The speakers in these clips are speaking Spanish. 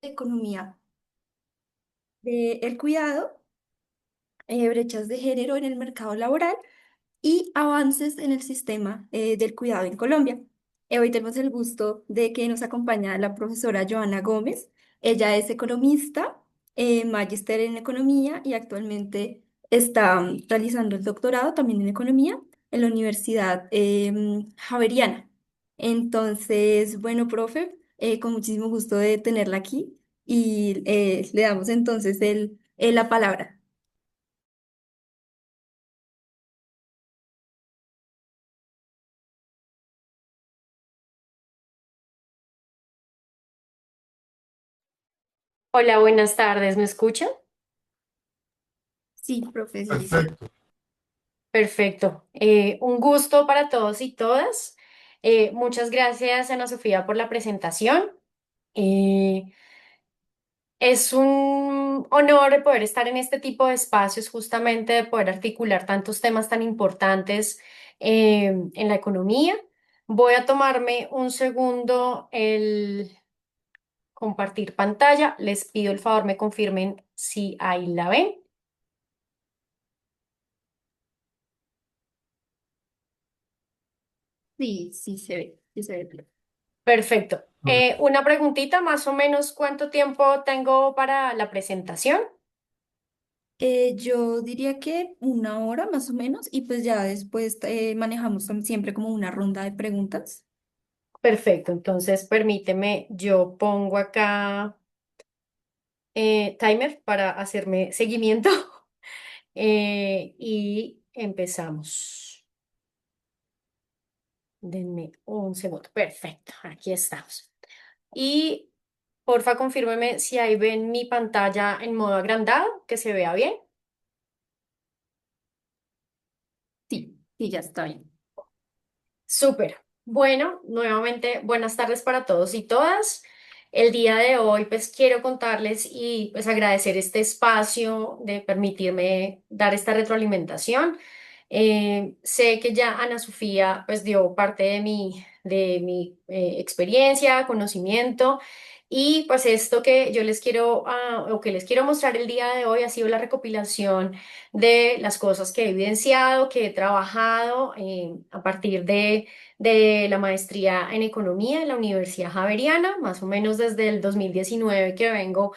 Economía del cuidado, brechas de género en el mercado laboral y avances en el sistema del cuidado en Colombia. Hoy tenemos el gusto de que nos acompaña la profesora Joana Gómez. Ella es economista, magíster en economía y actualmente está realizando el doctorado también en economía en la Universidad Javeriana. Entonces, bueno, profe, con muchísimo gusto de tenerla aquí y le damos entonces la palabra. Hola, buenas tardes, ¿me escuchan? Sí, profe, sí. Perfecto. Perfecto. Un gusto para todos y todas. Muchas gracias, Ana Sofía, por la presentación. Eh, es un honor poder estar en este tipo de espacios, justamente de poder articular tantos temas tan importantes en la economía. Voy a tomarme un segundo el compartir pantalla. Les pido el favor me confirmen si ahí la ven. Sí, sí se ve, sí se ve. Perfecto. Una preguntita, más o menos, ¿cuánto tiempo tengo para la presentación? Yo diría que una hora más o menos y pues ya después manejamos siempre como una ronda de preguntas. Perfecto, entonces permíteme, yo pongo acá timer para hacerme seguimiento y empezamos. Denme un segundo. Perfecto, aquí estamos. Y porfa, confírmeme si ahí ven mi pantalla en modo agrandado, que se vea bien. Sí, sí, ya está bien. Súper. Bueno, nuevamente buenas tardes para todos y todas. El día de hoy pues quiero contarles y pues agradecer este espacio de permitirme dar esta retroalimentación. Sé que ya Ana Sofía pues dio parte de mi experiencia, conocimiento y pues esto que yo les quiero o que les quiero mostrar el día de hoy ha sido la recopilación de las cosas que he evidenciado, que he trabajado a partir de la maestría en economía en la Universidad Javeriana, más o menos desde el 2019 que vengo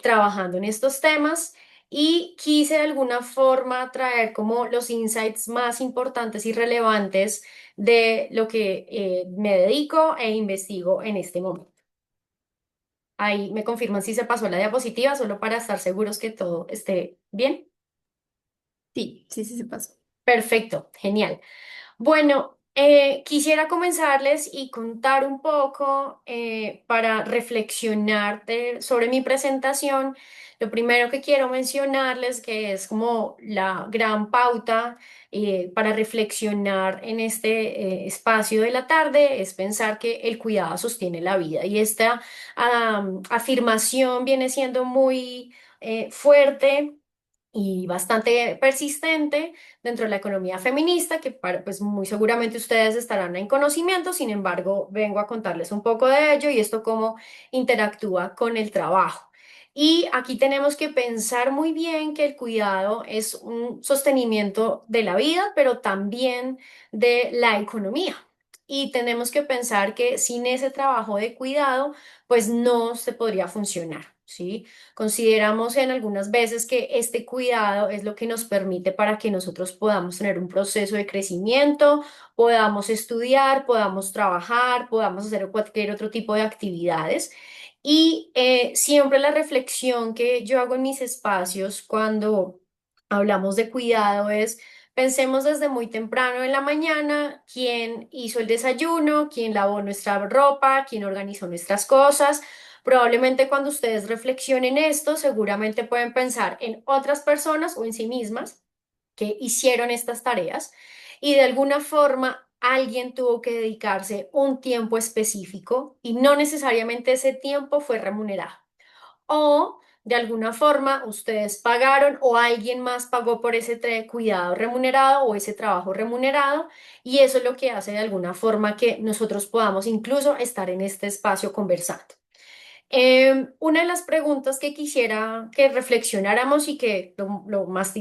trabajando en estos temas. Y quise de alguna forma traer como los insights más importantes y relevantes de lo que me dedico e investigo en este momento. Ahí me confirman si se pasó la diapositiva, solo para estar seguros que todo esté bien. Sí, sí, sí se pasó. Perfecto, genial. Bueno, quisiera comenzarles y contar un poco para reflexionar sobre mi presentación. Lo primero que quiero mencionarles, que es como la gran pauta para reflexionar en este espacio de la tarde, es pensar que el cuidado sostiene la vida. Y esta afirmación viene siendo muy fuerte y bastante persistente dentro de la economía feminista, que pues muy seguramente ustedes estarán en conocimiento, sin embargo, vengo a contarles un poco de ello y esto cómo interactúa con el trabajo. Y aquí tenemos que pensar muy bien que el cuidado es un sostenimiento de la vida, pero también de la economía. Y tenemos que pensar que sin ese trabajo de cuidado, pues no se podría funcionar, ¿sí? Consideramos en algunas veces que este cuidado es lo que nos permite para que nosotros podamos tener un proceso de crecimiento, podamos estudiar, podamos trabajar, podamos hacer cualquier otro tipo de actividades. Y siempre la reflexión que yo hago en mis espacios cuando hablamos de cuidado es, pensemos desde muy temprano en la mañana, quién hizo el desayuno, quién lavó nuestra ropa, quién organizó nuestras cosas. Probablemente cuando ustedes reflexionen esto, seguramente pueden pensar en otras personas o en sí mismas que hicieron estas tareas y de alguna forma alguien tuvo que dedicarse un tiempo específico y no necesariamente ese tiempo fue remunerado. O de alguna forma ustedes pagaron o alguien más pagó por ese cuidado remunerado o ese trabajo remunerado y eso es lo que hace de alguna forma que nosotros podamos incluso estar en este espacio conversando. Una de las preguntas que quisiera que reflexionáramos y que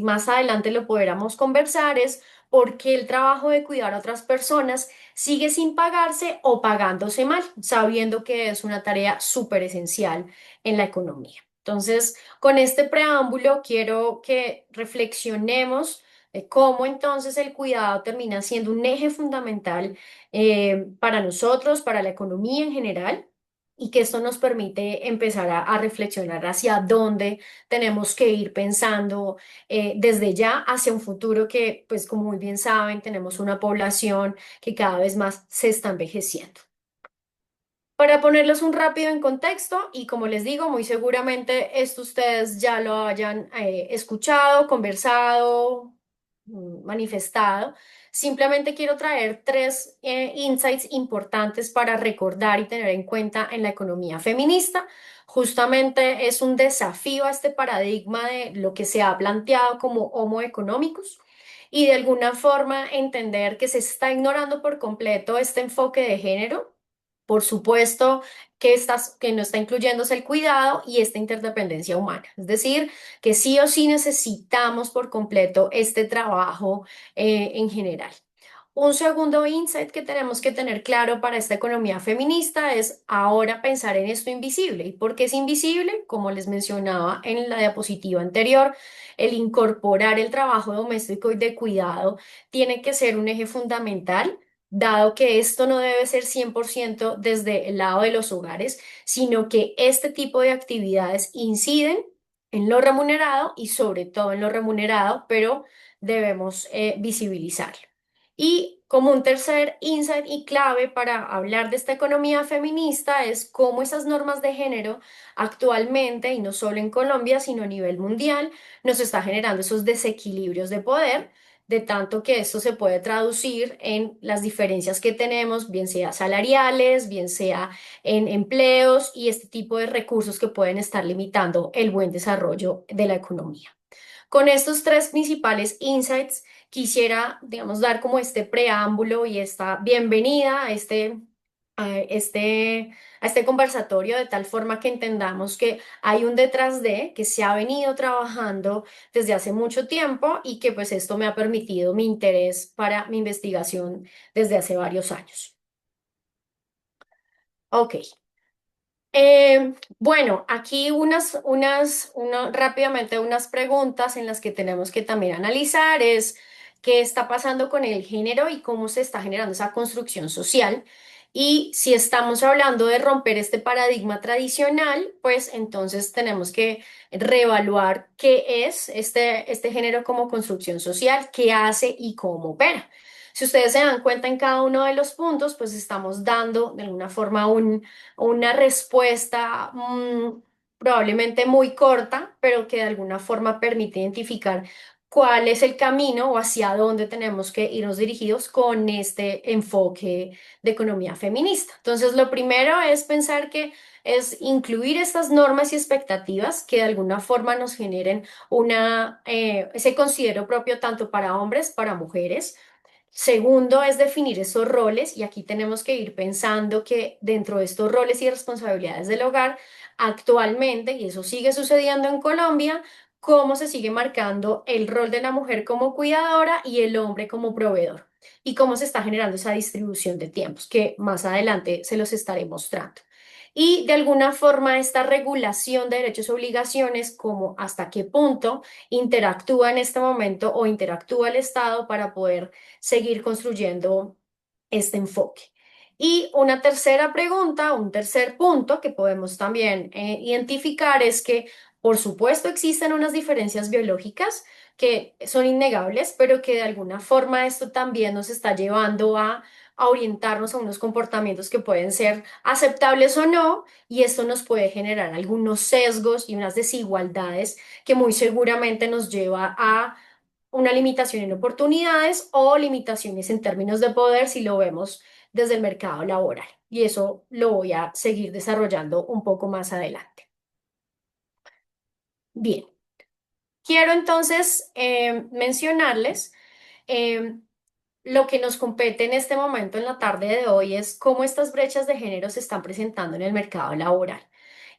más adelante lo pudiéramos conversar es ¿por qué el trabajo de cuidar a otras personas sigue sin pagarse o pagándose mal, sabiendo que es una tarea súper esencial en la economía? Entonces, con este preámbulo quiero que reflexionemos de cómo entonces el cuidado termina siendo un eje fundamental para nosotros, para la economía en general y que esto nos permite empezar a reflexionar hacia dónde tenemos que ir pensando desde ya hacia un futuro que, pues como muy bien saben, tenemos una población que cada vez más se está envejeciendo. Para ponerlos un rápido en contexto, y como les digo, muy seguramente esto ustedes ya lo hayan escuchado, conversado, manifestado. Simplemente quiero traer tres insights importantes para recordar y tener en cuenta en la economía feminista. Justamente es un desafío a este paradigma de lo que se ha planteado como Homo economicus y de alguna forma entender que se está ignorando por completo este enfoque de género. Por supuesto que no está incluyéndose el cuidado y esta interdependencia humana. Es decir, que sí o sí necesitamos por completo este trabajo en general. Un segundo insight que tenemos que tener claro para esta economía feminista es ahora pensar en esto invisible. ¿Y por qué es invisible? Como les mencionaba en la diapositiva anterior, el incorporar el trabajo doméstico y de cuidado tiene que ser un eje fundamental, dado que esto no debe ser 100% desde el lado de los hogares, sino que este tipo de actividades inciden en lo remunerado y sobre todo en lo remunerado, pero debemos visibilizarlo. Y como un tercer insight y clave para hablar de esta economía feminista es cómo esas normas de género actualmente, y no solo en Colombia, sino a nivel mundial, nos está generando esos desequilibrios de poder, de tanto que esto se puede traducir en las diferencias que tenemos, bien sea salariales, bien sea en empleos y este tipo de recursos que pueden estar limitando el buen desarrollo de la economía. Con estos tres principales insights, quisiera, digamos, dar como este preámbulo y esta bienvenida a este, a este conversatorio de tal forma que entendamos que hay un detrás de, que se ha venido trabajando desde hace mucho tiempo y que pues esto me ha permitido mi interés para mi investigación desde hace varios años. Ok. Bueno, aquí rápidamente unas preguntas en las que tenemos que también analizar es qué está pasando con el género y cómo se está generando esa construcción social. Y si estamos hablando de romper este paradigma tradicional, pues entonces tenemos que reevaluar qué es este género como construcción social, qué hace y cómo opera. Si ustedes se dan cuenta en cada uno de los puntos, pues estamos dando de alguna forma una respuesta probablemente muy corta, pero que de alguna forma permite identificar cuál es el camino o hacia dónde tenemos que irnos dirigidos con este enfoque de economía feminista. Entonces, lo primero es pensar que es incluir estas normas y expectativas que de alguna forma nos generen ese considero propio tanto para hombres, para mujeres. Segundo es definir esos roles y aquí tenemos que ir pensando que dentro de estos roles y responsabilidades del hogar, actualmente, y eso sigue sucediendo en Colombia, cómo se sigue marcando el rol de la mujer como cuidadora y el hombre como proveedor y cómo se está generando esa distribución de tiempos, que más adelante se los estaré mostrando. Y de alguna forma esta regulación de derechos y obligaciones, como hasta qué punto interactúa en este momento o interactúa el Estado para poder seguir construyendo este enfoque. Y una tercera pregunta, un tercer punto que podemos también identificar es que, por supuesto, existen unas diferencias biológicas que son innegables, pero que de alguna forma esto también nos está llevando a orientarnos a unos comportamientos que pueden ser aceptables o no, y esto nos puede generar algunos sesgos y unas desigualdades que muy seguramente nos lleva a una limitación en oportunidades o limitaciones en términos de poder si lo vemos desde el mercado laboral. Y eso lo voy a seguir desarrollando un poco más adelante. Bien, quiero entonces mencionarles eh, lo que nos compete en este momento en la tarde de hoy es cómo estas brechas de género se están presentando en el mercado laboral.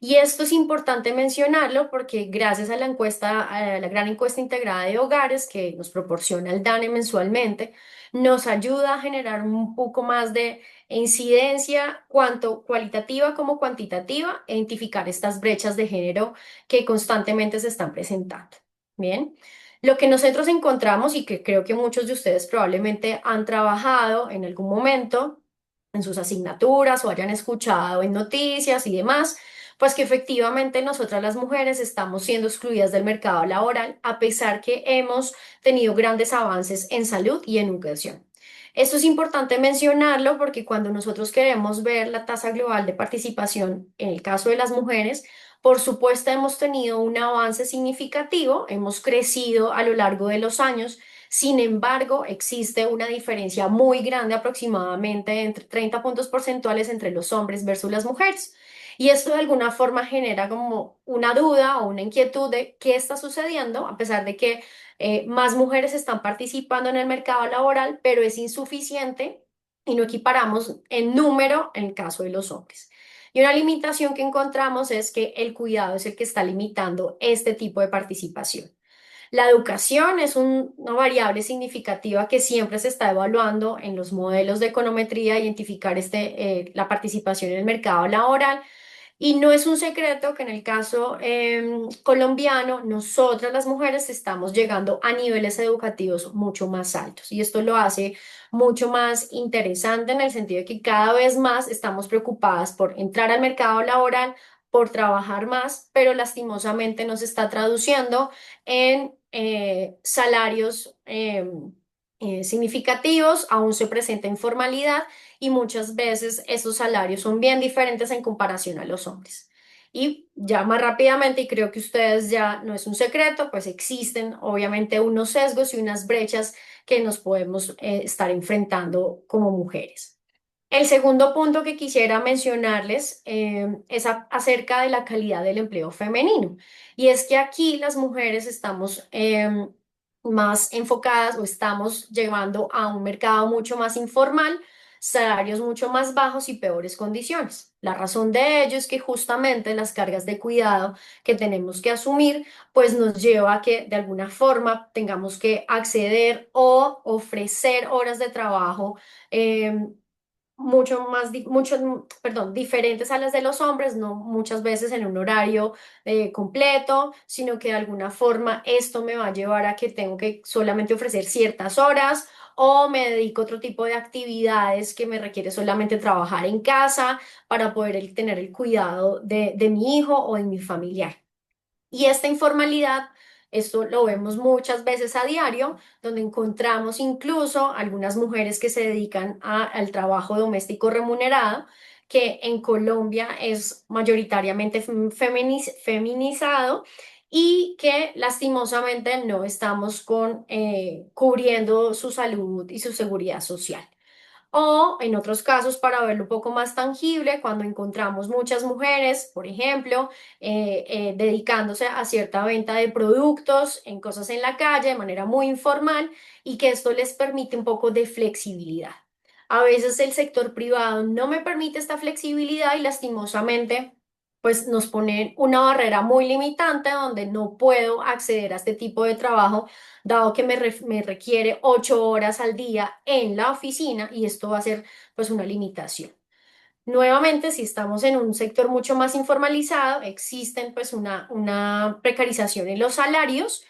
Y esto es importante mencionarlo porque gracias a la encuesta, a la gran encuesta integrada de hogares que nos proporciona el DANE mensualmente, nos ayuda a generar un poco más de incidencia, cuanto cualitativa como cuantitativa, e identificar estas brechas de género que constantemente se están presentando. Bien. Lo que nosotros encontramos y que creo que muchos de ustedes probablemente han trabajado en algún momento en sus asignaturas o hayan escuchado en noticias y demás, pues que efectivamente nosotras las mujeres estamos siendo excluidas del mercado laboral a pesar que hemos tenido grandes avances en salud y en educación. Esto es importante mencionarlo porque cuando nosotros queremos ver la tasa global de participación en el caso de las mujeres, por supuesto hemos tenido un avance significativo, hemos crecido a lo largo de los años. Sin embargo, existe una diferencia muy grande, aproximadamente entre 30 puntos porcentuales entre los hombres versus las mujeres. Y esto de alguna forma genera como una duda o una inquietud de qué está sucediendo, a pesar de que más mujeres están participando en el mercado laboral, pero es insuficiente y no equiparamos en número en el caso de los hombres. Y una limitación que encontramos es que el cuidado es el que está limitando este tipo de participación. La educación es una variable significativa que siempre se está evaluando en los modelos de econometría, identificar la participación en el mercado laboral. Y no es un secreto que en el caso colombiano, nosotras las mujeres estamos llegando a niveles educativos mucho más altos. Y esto lo hace mucho más interesante en el sentido de que cada vez más estamos preocupadas por entrar al mercado laboral, por trabajar más, pero lastimosamente nos está traduciendo en salarios significativos, aún se presenta informalidad y muchas veces esos salarios son bien diferentes en comparación a los hombres. Y ya más rápidamente, y creo que ustedes ya no es un secreto, pues existen obviamente unos sesgos y unas brechas que nos podemos estar enfrentando como mujeres. El segundo punto que quisiera mencionarles es acerca de la calidad del empleo femenino. Y es que aquí las mujeres estamos más enfocadas o estamos llevando a un mercado mucho más informal, salarios mucho más bajos y peores condiciones. La razón de ello es que justamente las cargas de cuidado que tenemos que asumir, pues nos lleva a que de alguna forma tengamos que acceder o ofrecer horas de trabajo. Mucho más, perdón, diferentes a las de los hombres, no muchas veces en un horario completo, sino que de alguna forma esto me va a llevar a que tengo que solamente ofrecer ciertas horas o me dedico a otro tipo de actividades que me requiere solamente trabajar en casa para poder tener el cuidado de mi hijo o de mi familiar. Y esta informalidad, esto lo vemos muchas veces a diario, donde encontramos incluso algunas mujeres que se dedican al trabajo doméstico remunerado, que en Colombia es mayoritariamente feminizado y que lastimosamente no estamos cubriendo su salud y su seguridad social. O en otros casos, para verlo un poco más tangible, cuando encontramos muchas mujeres, por ejemplo, dedicándose a cierta venta de productos en cosas en la calle de manera muy informal y que esto les permite un poco de flexibilidad. A veces el sector privado no me permite esta flexibilidad y lastimosamente pues nos ponen una barrera muy limitante donde no puedo acceder a este tipo de trabajo dado que me requiere 8 horas al día en la oficina y esto va a ser pues una limitación. Nuevamente, si estamos en un sector mucho más informalizado, existen pues una precarización en los salarios.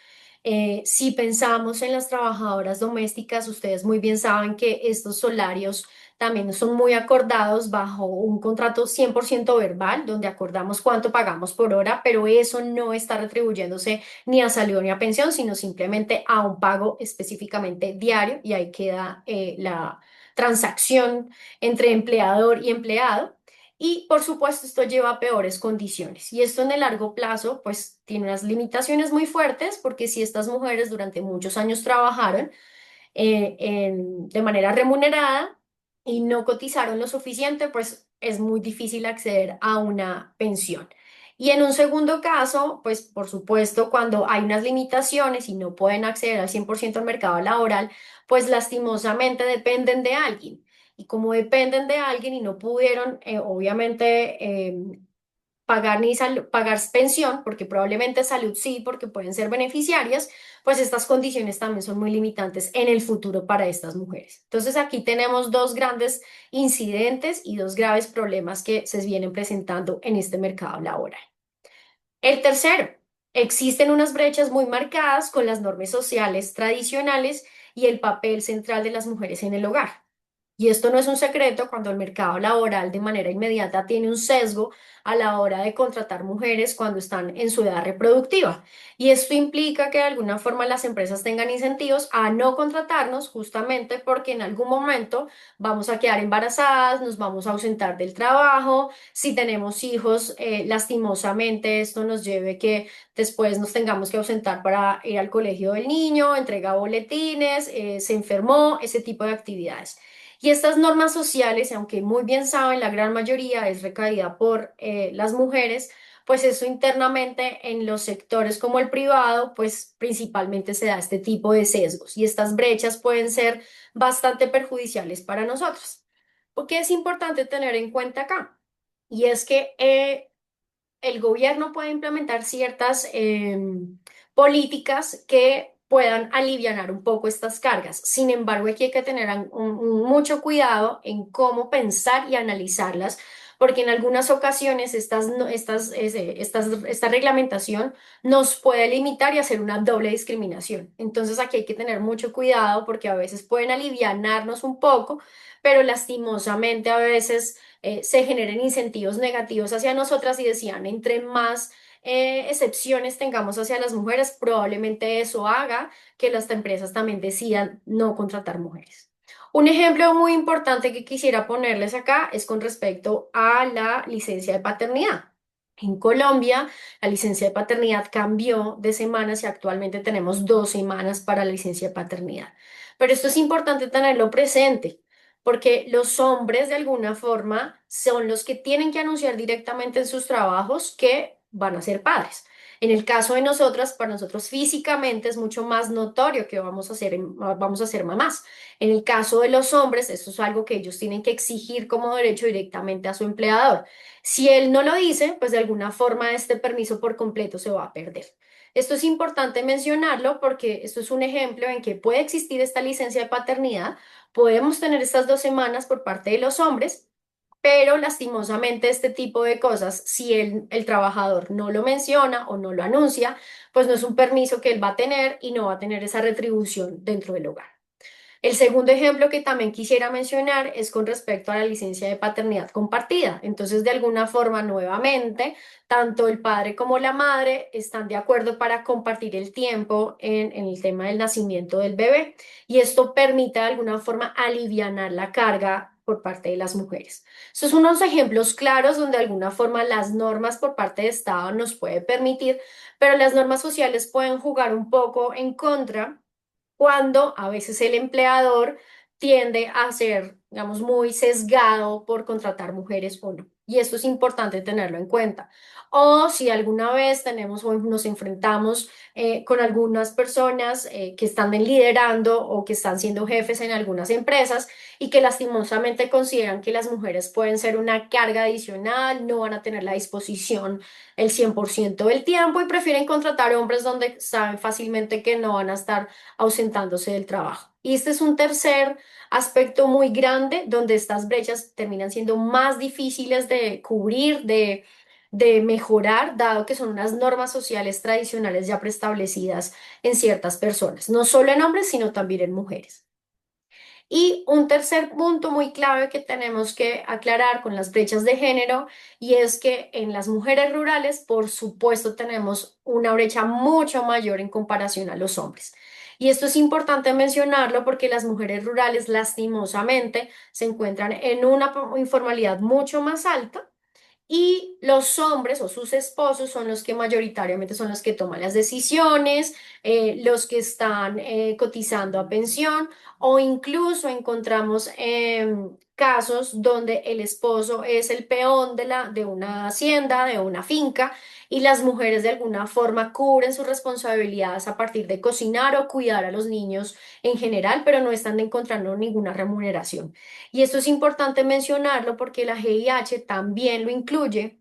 Si pensamos en las trabajadoras domésticas, ustedes muy bien saben que estos salarios también son muy acordados bajo un contrato 100% verbal, donde acordamos cuánto pagamos por hora, pero eso no está retribuyéndose ni a salud ni a pensión, sino simplemente a un pago específicamente diario y ahí queda la transacción entre empleador y empleado. Y por supuesto esto lleva a peores condiciones. Y esto en el largo plazo pues tiene unas limitaciones muy fuertes porque si estas mujeres durante muchos años trabajaron de manera remunerada y no cotizaron lo suficiente, pues es muy difícil acceder a una pensión. Y en un segundo caso, pues por supuesto, cuando hay unas limitaciones y no pueden acceder al 100% al mercado laboral, pues lastimosamente dependen de alguien. Y como dependen de alguien y no pudieron, obviamente, pagar pagar pensión, porque probablemente salud sí, porque pueden ser beneficiarias, pues estas condiciones también son muy limitantes en el futuro para estas mujeres. Entonces aquí tenemos dos grandes incidentes y dos graves problemas que se vienen presentando en este mercado laboral. El tercero, existen unas brechas muy marcadas con las normas sociales tradicionales y el papel central de las mujeres en el hogar. Y esto no es un secreto cuando el mercado laboral de manera inmediata tiene un sesgo a la hora de contratar mujeres cuando están en su edad reproductiva. Y esto implica que de alguna forma las empresas tengan incentivos a no contratarnos justamente porque en algún momento vamos a quedar embarazadas, nos vamos a ausentar del trabajo, si tenemos hijos, lastimosamente esto nos lleve que después nos tengamos que ausentar para ir al colegio del niño, entrega boletines, se enfermó, ese tipo de actividades. Y estas normas sociales, aunque muy bien saben, la gran mayoría es recaída por las mujeres, pues eso internamente en los sectores como el privado, pues principalmente se da este tipo de sesgos y estas brechas pueden ser bastante perjudiciales para nosotros. ¿Porque es importante tener en cuenta acá? Y es que el gobierno puede implementar ciertas políticas que puedan alivianar un poco estas cargas. Sin embargo, aquí hay que tener mucho cuidado en cómo pensar y analizarlas, porque en algunas ocasiones esta reglamentación nos puede limitar y hacer una doble discriminación. Entonces, aquí hay que tener mucho cuidado porque a veces pueden alivianarnos un poco, pero lastimosamente a veces se generen incentivos negativos hacia nosotras y decían, entre más excepciones tengamos hacia las mujeres, probablemente eso haga que las empresas también decidan no contratar mujeres. Un ejemplo muy importante que quisiera ponerles acá es con respecto a la licencia de paternidad. En Colombia, la licencia de paternidad cambió de semanas y actualmente tenemos 2 semanas para la licencia de paternidad. Pero esto es importante tenerlo presente porque los hombres de alguna forma son los que tienen que anunciar directamente en sus trabajos que van a ser padres. En el caso de nosotras, para nosotros físicamente es mucho más notorio que vamos a ser mamás. En el caso de los hombres, eso es algo que ellos tienen que exigir como derecho directamente a su empleador. Si él no lo dice, pues de alguna forma este permiso por completo se va a perder. Esto es importante mencionarlo porque esto es un ejemplo en que puede existir esta licencia de paternidad. Podemos tener estas 2 semanas por parte de los hombres, pero lastimosamente este tipo de cosas, si el trabajador no lo menciona o no lo anuncia, pues no es un permiso que él va a tener y no va a tener esa retribución dentro del hogar. El segundo ejemplo que también quisiera mencionar es con respecto a la licencia de paternidad compartida. Entonces, de alguna forma, nuevamente, tanto el padre como la madre están de acuerdo para compartir el tiempo en el tema del nacimiento del bebé y esto permite de alguna forma alivianar la carga por parte de las mujeres. Estos son unos ejemplos claros donde de alguna forma las normas por parte de Estado nos puede permitir, pero las normas sociales pueden jugar un poco en contra cuando a veces el empleador tiende a ser, digamos, muy sesgado por contratar mujeres o no. Y esto es importante tenerlo en cuenta. O si alguna vez tenemos o nos enfrentamos con algunas personas que están liderando o que están siendo jefes en algunas empresas y que lastimosamente consideran que las mujeres pueden ser una carga adicional, no van a tener la disposición el 100% del tiempo y prefieren contratar hombres donde saben fácilmente que no van a estar ausentándose del trabajo. Y este es un tercer aspecto muy grande donde estas brechas terminan siendo más difíciles de cubrir, de mejorar, dado que son unas normas sociales tradicionales ya preestablecidas en ciertas personas, no solo en hombres, sino también en mujeres. Y un tercer punto muy clave que tenemos que aclarar con las brechas de género y es que en las mujeres rurales, por supuesto, tenemos una brecha mucho mayor en comparación a los hombres. Y esto es importante mencionarlo porque las mujeres rurales lastimosamente se encuentran en una informalidad mucho más alta y los hombres o sus esposos son los que mayoritariamente son los que toman las decisiones, los que están cotizando a pensión o incluso encontramos casos donde el esposo es el peón de una hacienda, de una finca y las mujeres de alguna forma cubren sus responsabilidades a partir de cocinar o cuidar a los niños en general, pero no están encontrando ninguna remuneración. Y esto es importante mencionarlo porque la GIH también lo incluye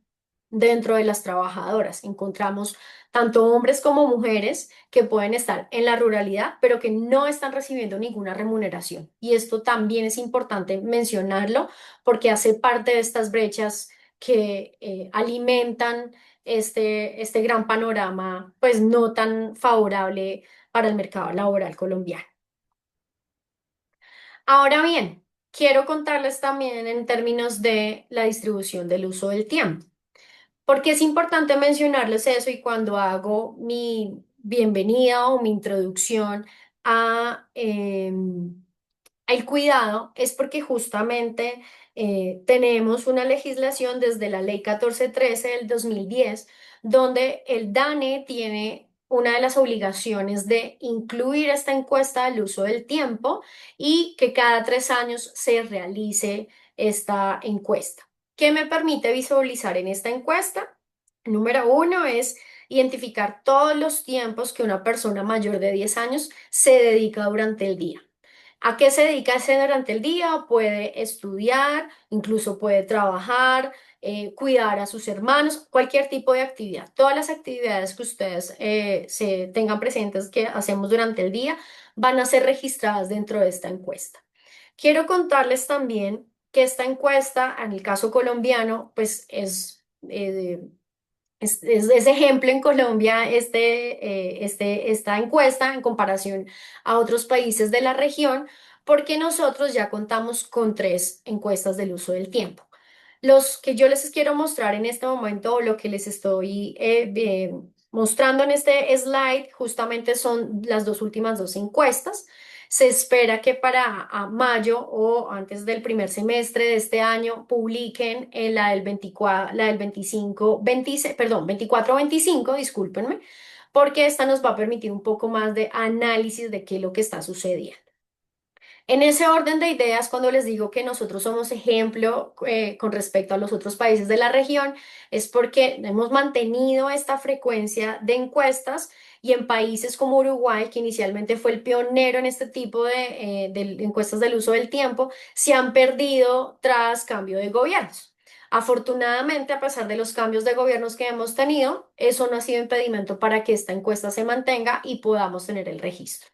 dentro de las trabajadoras. Encontramos tanto hombres como mujeres que pueden estar en la ruralidad, pero que no están recibiendo ninguna remuneración. Y esto también es importante mencionarlo porque hace parte de estas brechas que alimentan este gran panorama, pues no tan favorable para el mercado laboral colombiano. Ahora bien, quiero contarles también en términos de la distribución del uso del tiempo. Porque es importante mencionarles eso y cuando hago mi bienvenida o mi introducción a el cuidado es porque justamente tenemos una legislación desde la Ley 1413 del 2010 donde el DANE tiene una de las obligaciones de incluir esta encuesta del uso del tiempo y que cada 3 años se realice esta encuesta. ¿Qué me permite visualizar en esta encuesta? Número uno es identificar todos los tiempos que una persona mayor de 10 años se dedica durante el día. ¿A qué se dedica ese durante el día? Puede estudiar, incluso puede trabajar, cuidar a sus hermanos, cualquier tipo de actividad. Todas las actividades que ustedes se tengan presentes que hacemos durante el día van a ser registradas dentro de esta encuesta. Quiero contarles también que esta encuesta, en el caso colombiano, pues es ejemplo en Colombia esta encuesta en comparación a otros países de la región, porque nosotros ya contamos con 3 encuestas del uso del tiempo. Los que yo les quiero mostrar en este momento, o lo que les estoy mostrando en este slide, justamente son las últimas 2 encuestas. Se espera que para mayo o antes del primer semestre de este año publiquen la del 24, la del 25, 26, perdón, 24-25, discúlpenme, porque esta nos va a permitir un poco más de análisis de qué es lo que está sucediendo. En ese orden de ideas, cuando les digo que nosotros somos ejemplo con respecto a los otros países de la región, es porque hemos mantenido esta frecuencia de encuestas y en países como Uruguay, que inicialmente fue el pionero en este tipo de encuestas del uso del tiempo, se han perdido tras cambio de gobiernos. Afortunadamente, a pesar de los cambios de gobiernos que hemos tenido, eso no ha sido impedimento para que esta encuesta se mantenga y podamos tener el registro.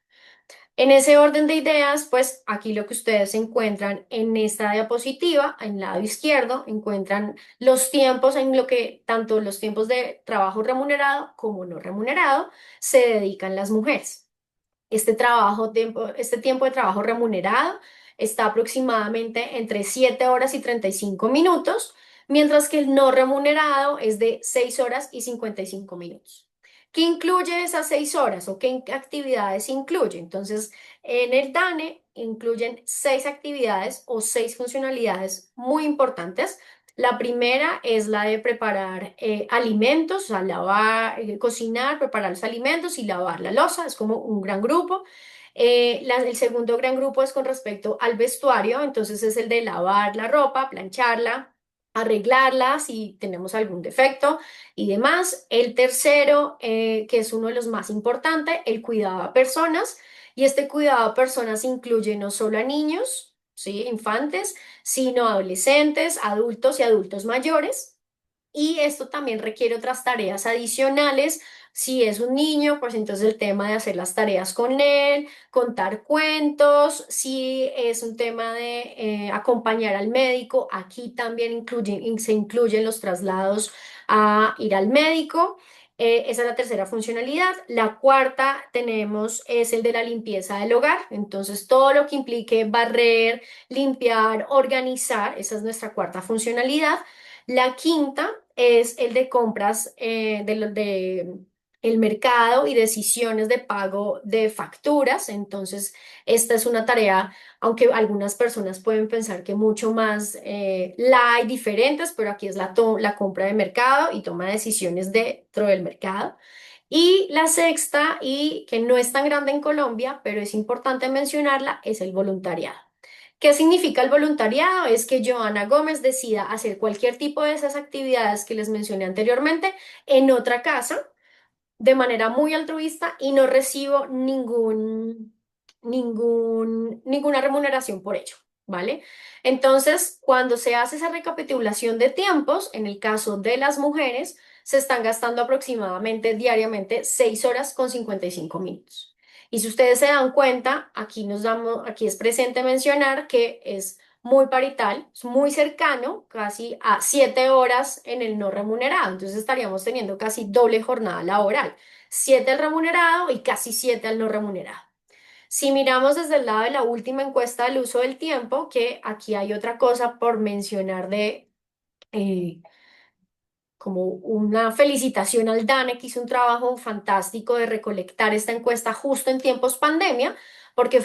En ese orden de ideas, pues aquí lo que ustedes encuentran en esta diapositiva, en el lado izquierdo, encuentran los tiempos en lo que tanto los tiempos de trabajo remunerado como no remunerado se dedican las mujeres. Este tiempo de trabajo remunerado está aproximadamente entre 7 horas y 35 minutos, mientras que el no remunerado es de 6 horas y 55 minutos. ¿Qué incluye esas 6 horas o qué actividades incluye? Entonces, en el DANE incluyen 6 actividades o 6 funcionalidades muy importantes. La primera es la de preparar alimentos, o sea, lavar, cocinar, preparar los alimentos y lavar la loza, es como un gran grupo. El segundo gran grupo es con respecto al vestuario, entonces es el de lavar la ropa, plancharla, arreglarla si tenemos algún defecto y demás. El tercero, que es uno de los más importantes, el cuidado a personas. Y este cuidado a personas incluye no solo a niños, ¿sí? Infantes, sino adolescentes, adultos y adultos mayores. Y esto también requiere otras tareas adicionales. Si es un niño, pues entonces el tema de hacer las tareas con él, contar cuentos. Si es un tema de acompañar al médico, aquí también se incluyen los traslados a ir al médico. Esa es la tercera funcionalidad. La cuarta tenemos es el de la limpieza del hogar. Entonces, todo lo que implique barrer, limpiar, organizar, esa es nuestra cuarta funcionalidad. La quinta es el de compras de el mercado y decisiones de pago de facturas. Entonces, esta es una tarea, aunque algunas personas pueden pensar que mucho más la hay diferentes, pero aquí es la compra de mercado y toma de decisiones dentro del mercado. Y la sexta, y que no es tan grande en Colombia, pero es importante mencionarla, es el voluntariado. ¿Qué significa el voluntariado? Es que Joana Gómez decida hacer cualquier tipo de esas actividades que les mencioné anteriormente en otra casa de manera muy altruista y no recibo ninguna remuneración por ello. ¿vale? Entonces, cuando se hace esa recapitulación de tiempos, en el caso de las mujeres, se están gastando aproximadamente diariamente 6 horas con 55 minutos. Y si ustedes se dan cuenta, aquí es presente mencionar que es muy parital, es muy cercano, casi a 7 horas en el no remunerado. Entonces estaríamos teniendo casi doble jornada laboral, 7 al remunerado y casi 7 al no remunerado. Si miramos desde el lado de la última encuesta del uso del tiempo, que aquí hay otra cosa por mencionar de eh, como una felicitación al DANE, que hizo un trabajo fantástico de recolectar esta encuesta justo en tiempos pandemia, porque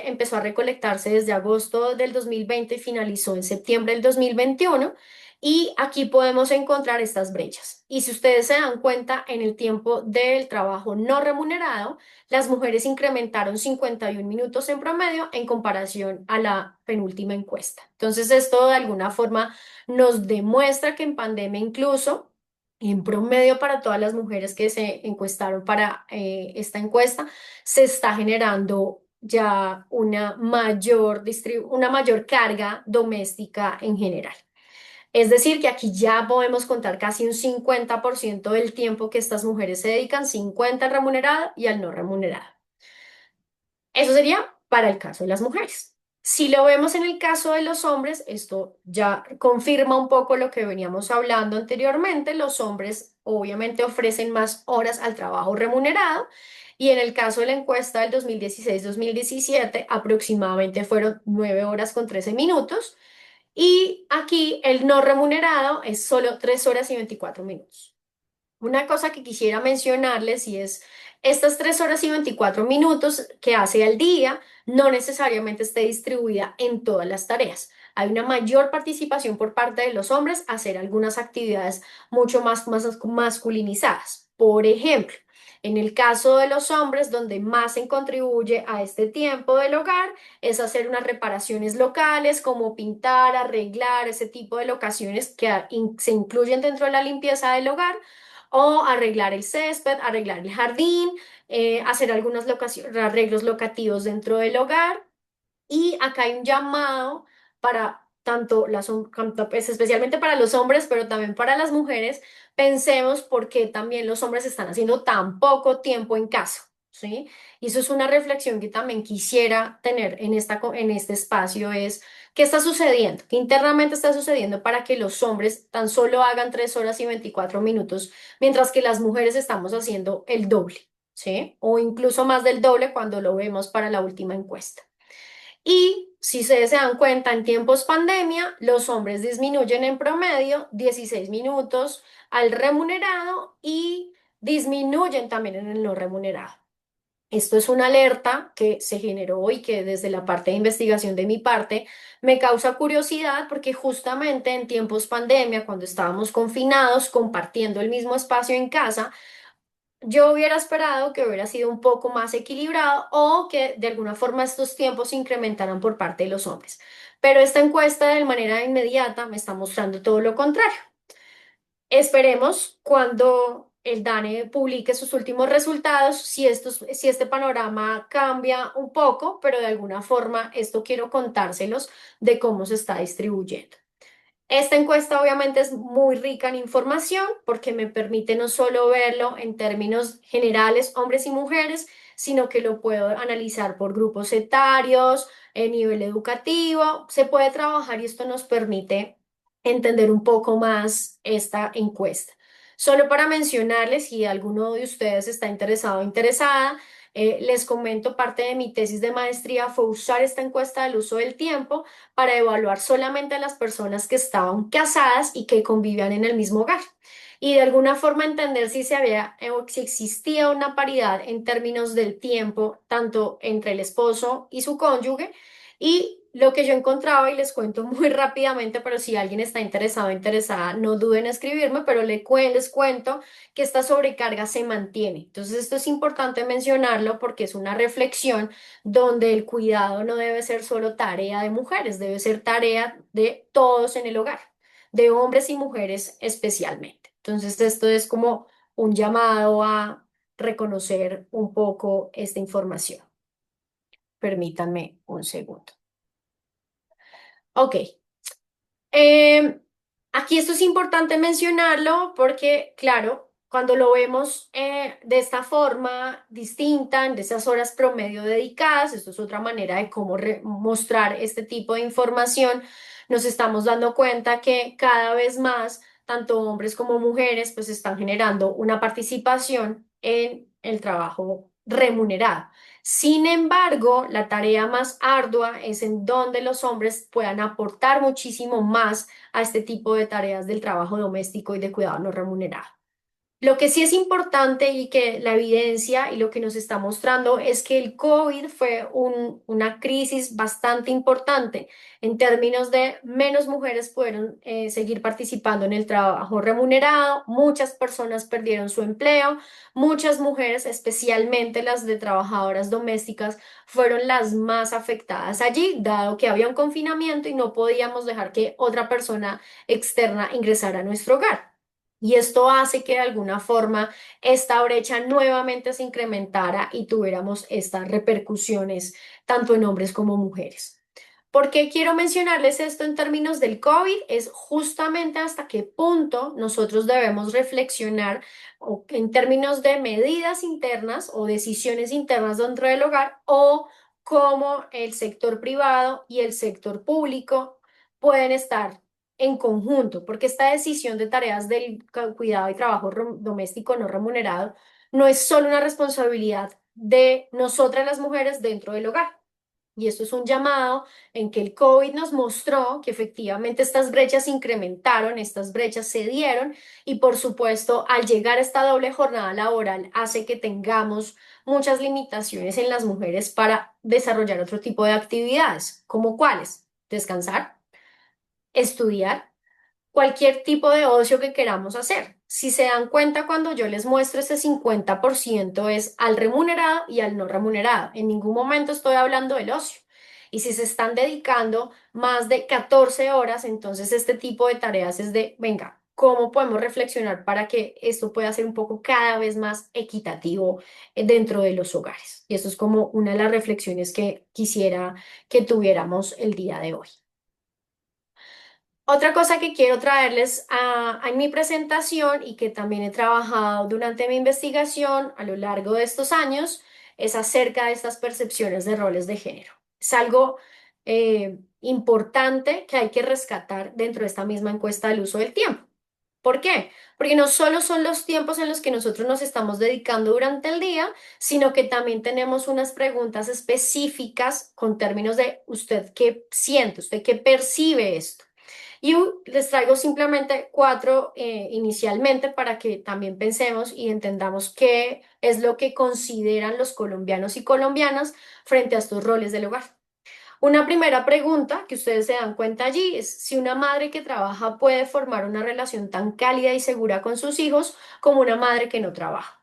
empezó a recolectarse desde agosto del 2020 y finalizó en septiembre del 2021. Y aquí podemos encontrar estas brechas. Y si ustedes se dan cuenta, en el tiempo del trabajo no remunerado, las mujeres incrementaron 51 minutos en promedio en comparación a la penúltima encuesta. Entonces, esto de alguna forma nos demuestra que en pandemia incluso, en promedio para todas las mujeres que se encuestaron para esta encuesta, se está generando ya una mayor carga doméstica en general. Es decir, que aquí ya podemos contar casi un 50% del tiempo que estas mujeres se dedican, 50 al remunerado y al no remunerado. Eso sería para el caso de las mujeres. Si lo vemos en el caso de los hombres, esto ya confirma un poco lo que veníamos hablando anteriormente. Los hombres obviamente ofrecen más horas al trabajo remunerado y en el caso de la encuesta del 2016-2017 aproximadamente fueron 9 horas con 13 minutos y aquí el no remunerado es solo 3 horas y 24 minutos. Una cosa que quisiera mencionarles y es estas 3 horas y 24 minutos que hace al día no necesariamente esté distribuida en todas las tareas. Hay una mayor participación por parte de los hombres a hacer algunas actividades mucho más masculinizadas. Por ejemplo, en el caso de los hombres, donde más se contribuye a este tiempo del hogar es hacer unas reparaciones locales como pintar, arreglar, ese tipo de locaciones que se incluyen dentro de la limpieza del hogar o arreglar el césped, arreglar el jardín, hacer algunos arreglos locativos dentro del hogar. Y acá hay un llamado para pues, especialmente para los hombres, pero también para las mujeres, pensemos por qué también los hombres están haciendo tan poco tiempo en casa, ¿sí? Y eso es una reflexión que también quisiera tener en este espacio, es qué está sucediendo, qué internamente está sucediendo para que los hombres tan solo hagan 3 horas y 24 minutos, mientras que las mujeres estamos haciendo el doble, ¿sí? O incluso más del doble cuando lo vemos para la última encuesta. Y si ustedes se dan cuenta, en tiempos pandemia, los hombres disminuyen en promedio 16 minutos al remunerado y disminuyen también en el no remunerado. Esto es una alerta que se generó y que desde la parte de investigación de mi parte me causa curiosidad porque justamente en tiempos pandemia, cuando estábamos confinados, compartiendo el mismo espacio en casa, yo hubiera esperado que hubiera sido un poco más equilibrado o que de alguna forma estos tiempos se incrementaran por parte de los hombres. Pero esta encuesta de manera inmediata me está mostrando todo lo contrario. Esperemos cuando el DANE publique sus últimos resultados, si este panorama cambia un poco, pero de alguna forma esto quiero contárselos de cómo se está distribuyendo. Esta encuesta obviamente es muy rica en información porque me permite no solo verlo en términos generales, hombres y mujeres, sino que lo puedo analizar por grupos etarios, en nivel educativo. Se puede trabajar y esto nos permite entender un poco más esta encuesta. Solo para mencionarles, si alguno de ustedes está interesado o interesada, les comento, parte de mi tesis de maestría fue usar esta encuesta del uso del tiempo para evaluar solamente a las personas que estaban casadas y que convivían en el mismo hogar. Y de alguna forma entender si se había o si existía una paridad en términos del tiempo, tanto entre el esposo y su cónyuge. Y lo que yo encontraba, y les cuento muy rápidamente, pero si alguien está interesado o interesada, no duden en escribirme, pero les cuento que esta sobrecarga se mantiene. Entonces, esto es importante mencionarlo porque es una reflexión donde el cuidado no debe ser solo tarea de mujeres, debe ser tarea de todos en el hogar, de hombres y mujeres especialmente. Entonces, esto es como un llamado a reconocer un poco esta información. Permítanme un segundo. Ok. Eh, Aquí esto es importante mencionarlo porque, claro, cuando lo vemos de esta forma distinta, en esas horas promedio dedicadas, esto es otra manera de cómo mostrar este tipo de información, nos estamos dando cuenta que cada vez más, tanto hombres como mujeres, pues están generando una participación en el trabajo remunerado. Sin embargo, la tarea más ardua es en donde los hombres puedan aportar muchísimo más a este tipo de tareas del trabajo doméstico y de cuidado no remunerado. Lo que sí es importante y que la evidencia y lo que nos está mostrando es que el COVID fue una crisis bastante importante en términos de menos mujeres pudieron seguir participando en el trabajo remunerado, muchas personas perdieron su empleo, muchas mujeres, especialmente las de trabajadoras domésticas, fueron las más afectadas allí, dado que había un confinamiento y no podíamos dejar que otra persona externa ingresara a nuestro hogar. Y esto hace que de alguna forma esta brecha nuevamente se incrementara y tuviéramos estas repercusiones tanto en hombres como mujeres. ¿Por qué quiero mencionarles esto en términos del COVID? Es justamente hasta qué punto nosotros debemos reflexionar en términos de medidas internas o decisiones internas dentro del hogar o cómo el sector privado y el sector público pueden estar en conjunto, porque esta decisión de tareas del cuidado y trabajo doméstico no remunerado no es solo una responsabilidad de nosotras las mujeres dentro del hogar. Y esto es un llamado en que el COVID nos mostró que efectivamente estas brechas se incrementaron, estas brechas se dieron y por supuesto al llegar a esta doble jornada laboral hace que tengamos muchas limitaciones en las mujeres para desarrollar otro tipo de actividades, como cuáles, descansar, estudiar, cualquier tipo de ocio que queramos hacer. Si se dan cuenta, cuando yo les muestro ese 50% es al remunerado y al no remunerado. En ningún momento estoy hablando del ocio. Y si se están dedicando más de 14 horas, entonces este tipo de tareas es de, venga, ¿cómo podemos reflexionar para que esto pueda ser un poco cada vez más equitativo dentro de los hogares? Y eso es como una de las reflexiones que quisiera que tuviéramos el día de hoy. Otra cosa que quiero traerles en mi presentación y que también he trabajado durante mi investigación a lo largo de estos años es acerca de estas percepciones de roles de género. Es algo importante que hay que rescatar dentro de esta misma encuesta del uso del tiempo. ¿Por qué? Porque no solo son los tiempos en los que nosotros nos estamos dedicando durante el día, sino que también tenemos unas preguntas específicas con términos de usted qué siente, usted qué percibe esto. Y les traigo simplemente cuatro inicialmente para que también pensemos y entendamos qué es lo que consideran los colombianos y colombianas frente a estos roles del hogar. Una primera pregunta que ustedes se dan cuenta allí es si una madre que trabaja puede formar una relación tan cálida y segura con sus hijos como una madre que no trabaja.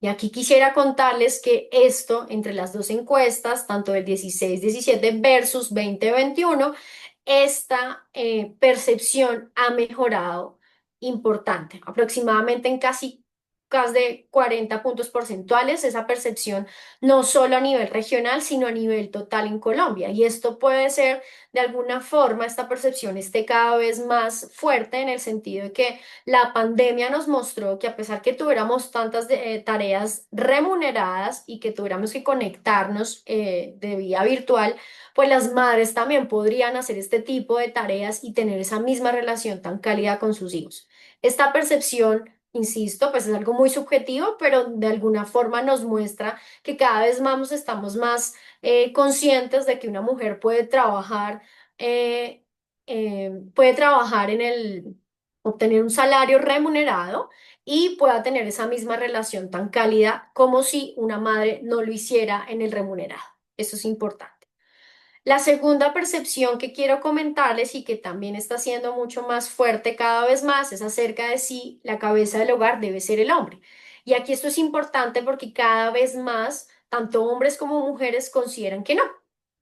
Y aquí quisiera contarles que esto, entre las dos encuestas, tanto del 16-17 versus 2021, esta percepción ha mejorado importante, aproximadamente en casi de 40 puntos porcentuales, esa percepción no solo a nivel regional, sino a nivel total en Colombia. Y esto puede ser, de alguna forma, esta percepción esté cada vez más fuerte en el sentido de que la pandemia nos mostró que a pesar que tuviéramos tantas tareas remuneradas y que tuviéramos que conectarnos de vía virtual, pues las madres también podrían hacer este tipo de tareas y tener esa misma relación tan cálida con sus hijos. Esta percepción, insisto, pues es algo muy subjetivo, pero de alguna forma nos muestra que cada vez más estamos más conscientes de que una mujer puede trabajar en obtener un salario remunerado y pueda tener esa misma relación tan cálida como si una madre no lo hiciera en el remunerado. Eso es importante. La segunda percepción que quiero comentarles y que también está siendo mucho más fuerte cada vez más es acerca de si la cabeza del hogar debe ser el hombre. Y aquí esto es importante porque cada vez más, tanto hombres como mujeres consideran que no.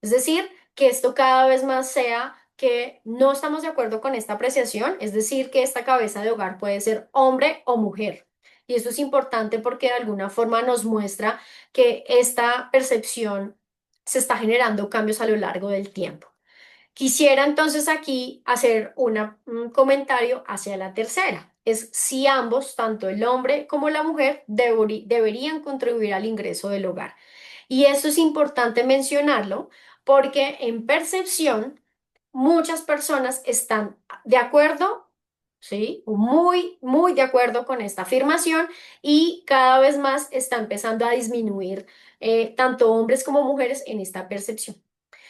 Es decir, que esto cada vez más sea que no estamos de acuerdo con esta apreciación, es decir, que esta cabeza de hogar puede ser hombre o mujer. Y esto es importante porque de alguna forma nos muestra que esta percepción se está generando cambios a lo largo del tiempo. Quisiera entonces aquí hacer un comentario hacia la tercera. Es si ambos, tanto el hombre como la mujer, deberían contribuir al ingreso del hogar. Y esto es importante mencionarlo porque en percepción muchas personas están de acuerdo, ¿sí? Muy, muy de acuerdo con esta afirmación y cada vez más está empezando a disminuir tanto hombres como mujeres en esta percepción.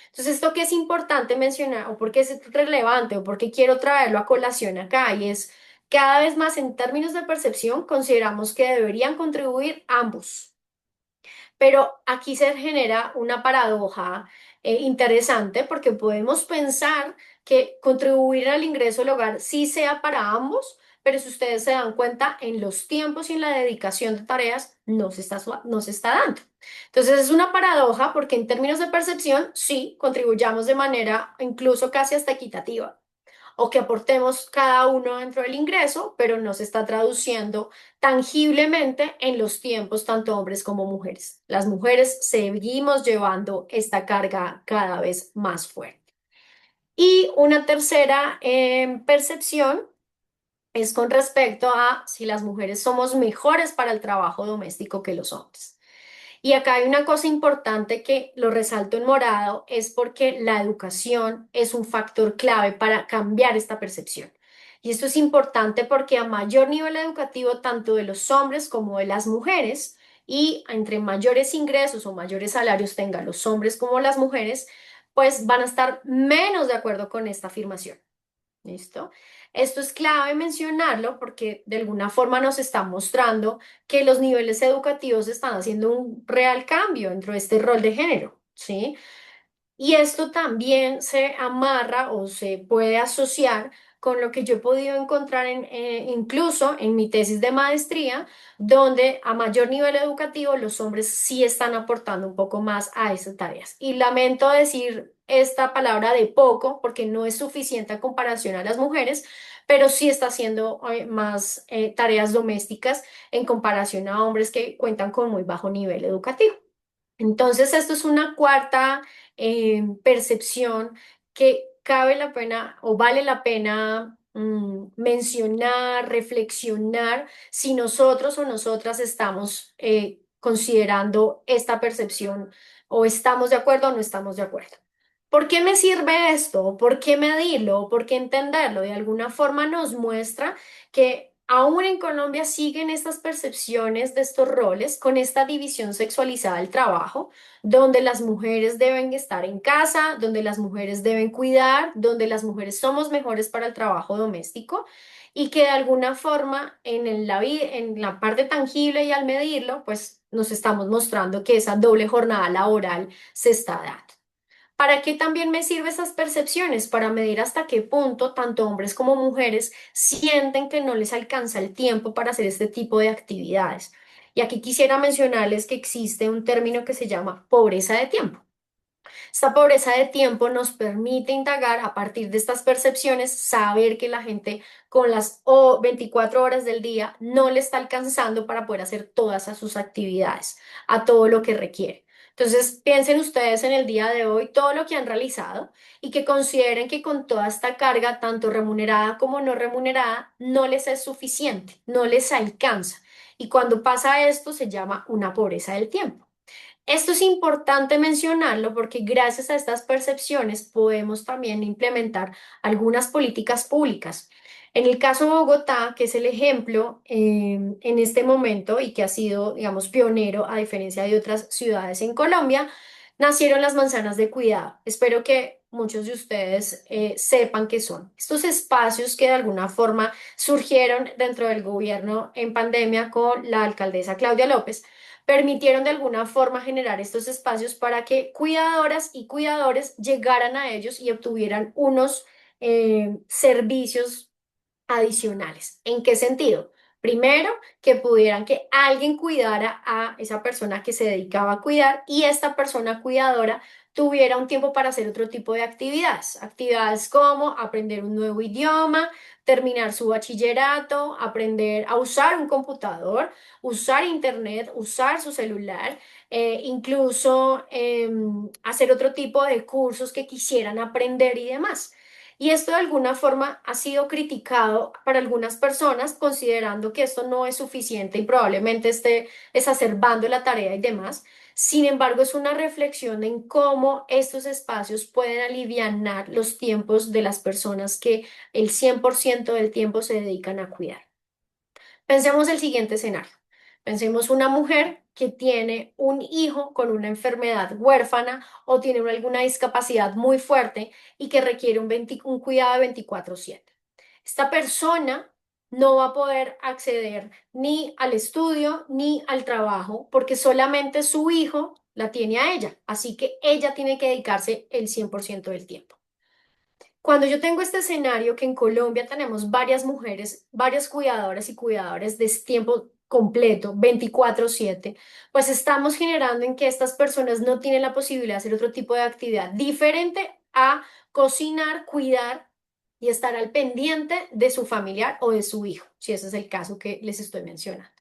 Entonces, esto que es importante mencionar, o porque es relevante, o porque quiero traerlo a colación acá, y es cada vez más en términos de percepción, consideramos que deberían contribuir ambos. Pero aquí se genera una paradoja interesante porque podemos pensar que contribuir al ingreso del hogar sí sea para ambos, pero si ustedes se dan cuenta, en los tiempos y en la dedicación de tareas no se está dando. Entonces es una paradoja porque en términos de percepción, sí, contribuyamos de manera incluso casi hasta equitativa o que aportemos cada uno dentro del ingreso, pero no se está traduciendo tangiblemente en los tiempos, tanto hombres como mujeres. Las mujeres seguimos llevando esta carga cada vez más fuerte. Y una tercera percepción es con respecto a si las mujeres somos mejores para el trabajo doméstico que los hombres. Y acá hay una cosa importante que lo resalto en morado, es porque la educación es un factor clave para cambiar esta percepción. Y esto es importante porque a mayor nivel educativo, tanto de los hombres como de las mujeres, y entre mayores ingresos o mayores salarios tengan los hombres como las mujeres, pues van a estar menos de acuerdo con esta afirmación. ¿Listo? Esto es clave mencionarlo porque de alguna forma nos está mostrando que los niveles educativos están haciendo un real cambio dentro de este rol de género, ¿sí? Y esto también se amarra o se puede asociar con lo que yo he podido encontrar incluso en mi tesis de maestría, donde a mayor nivel educativo los hombres sí están aportando un poco más a esas tareas. Y lamento decir esta palabra de poco porque no es suficiente a comparación a las mujeres, pero sí está haciendo más tareas domésticas en comparación a hombres que cuentan con muy bajo nivel educativo. Entonces, esto es una cuarta percepción que cabe la pena o vale la pena mencionar, reflexionar si nosotros o nosotras estamos considerando esta percepción o estamos de acuerdo o no estamos de acuerdo. ¿Por qué me sirve esto? ¿Por qué medirlo? ¿Por qué entenderlo? De alguna forma nos muestra que aún en Colombia siguen estas percepciones de estos roles con esta división sexualizada del trabajo, donde las mujeres deben estar en casa, donde las mujeres deben cuidar, donde las mujeres somos mejores para el trabajo doméstico y que de alguna forma en la parte tangible y al medirlo, pues nos estamos mostrando que esa doble jornada laboral se está dando. ¿Para qué también me sirven esas percepciones? Para medir hasta qué punto tanto hombres como mujeres sienten que no les alcanza el tiempo para hacer este tipo de actividades. Y aquí quisiera mencionarles que existe un término que se llama pobreza de tiempo. Esta pobreza de tiempo nos permite indagar a partir de estas percepciones, saber que la gente con las 24 horas del día no le está alcanzando para poder hacer todas sus actividades, a todo lo que requiere. Entonces, piensen ustedes en el día de hoy todo lo que han realizado y que consideren que con toda esta carga, tanto remunerada como no remunerada, no les es suficiente, no les alcanza. Y cuando pasa esto, se llama una pobreza del tiempo. Esto es importante mencionarlo porque gracias a estas percepciones podemos también implementar algunas políticas públicas. En el caso de Bogotá, que es el ejemplo en este momento y que ha sido, digamos, pionero a diferencia de otras ciudades en Colombia, nacieron las manzanas de cuidado. Espero que muchos de ustedes sepan qué son. Estos espacios que de alguna forma surgieron dentro del gobierno en pandemia con la alcaldesa Claudia López permitieron de alguna forma generar estos espacios para que cuidadoras y cuidadores llegaran a ellos y obtuvieran unos servicios adicionales. ¿En qué sentido? Primero, que pudieran que alguien cuidara a esa persona que se dedicaba a cuidar y esta persona cuidadora tuviera un tiempo para hacer otro tipo de actividades. Actividades como aprender un nuevo idioma, terminar su bachillerato, aprender a usar un computador, usar internet, usar su celular, incluso hacer otro tipo de cursos que quisieran aprender y demás. Y esto de alguna forma ha sido criticado para algunas personas, considerando que esto no es suficiente y probablemente esté exacerbando la tarea y demás. Sin embargo, es una reflexión en cómo estos espacios pueden alivianar los tiempos de las personas que el 100% del tiempo se dedican a cuidar. Pensemos el siguiente escenario. Pensemos una mujer que tiene un hijo con una enfermedad huérfana o tiene alguna discapacidad muy fuerte y que requiere un cuidado de 24/7. Esta persona no va a poder acceder ni al estudio ni al trabajo porque solamente su hijo la tiene a ella. Así que ella tiene que dedicarse el 100% del tiempo. Cuando yo tengo este escenario que en Colombia tenemos varias mujeres, varias cuidadoras y cuidadores de tiempo completo, 24/7, pues estamos generando en que estas personas no tienen la posibilidad de hacer otro tipo de actividad diferente a cocinar, cuidar y estar al pendiente de su familiar o de su hijo, si ese es el caso que les estoy mencionando.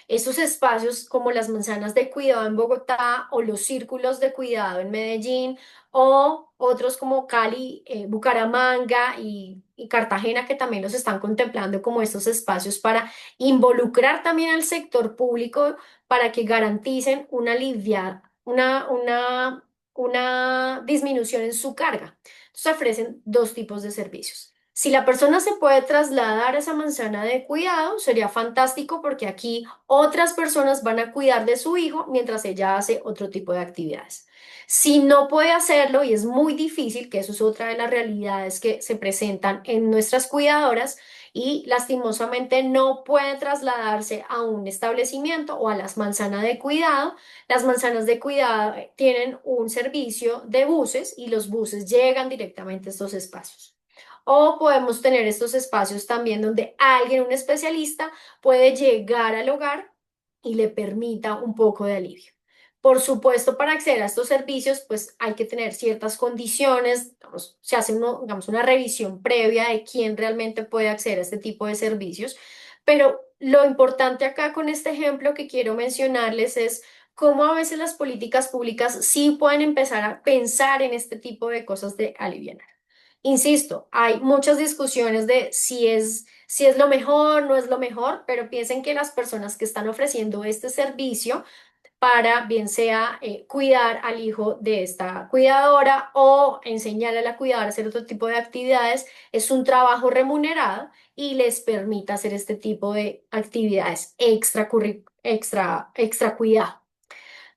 Estos espacios como las manzanas de cuidado en Bogotá o los círculos de cuidado en Medellín o otros como Cali, Bucaramanga y Cartagena que también los están contemplando como estos espacios para involucrar también al sector público para que garanticen una disminución en su carga. Entonces ofrecen dos tipos de servicios. Si la persona se puede trasladar a esa manzana de cuidado, sería fantástico porque aquí otras personas van a cuidar de su hijo mientras ella hace otro tipo de actividades. Si no puede hacerlo y es muy difícil, que eso es otra de las realidades que se presentan en nuestras cuidadoras y lastimosamente no puede trasladarse a un establecimiento o a las manzanas de cuidado, las manzanas de cuidado tienen un servicio de buses y los buses llegan directamente a estos espacios. O podemos tener estos espacios también donde alguien, un especialista, puede llegar al hogar y le permita un poco de alivio. Por supuesto, para acceder a estos servicios, pues hay que tener ciertas condiciones, digamos, se hace digamos, una revisión previa de quién realmente puede acceder a este tipo de servicios, pero lo importante acá con este ejemplo que quiero mencionarles es cómo a veces las políticas públicas sí pueden empezar a pensar en este tipo de cosas de aliviar. Insisto, hay muchas discusiones de si es lo mejor, no es lo mejor, pero piensen que las personas que están ofreciendo este servicio para bien sea cuidar al hijo de esta cuidadora o enseñar a la cuidadora a hacer otro tipo de actividades, es un trabajo remunerado y les permite hacer este tipo de actividades extra cuidado.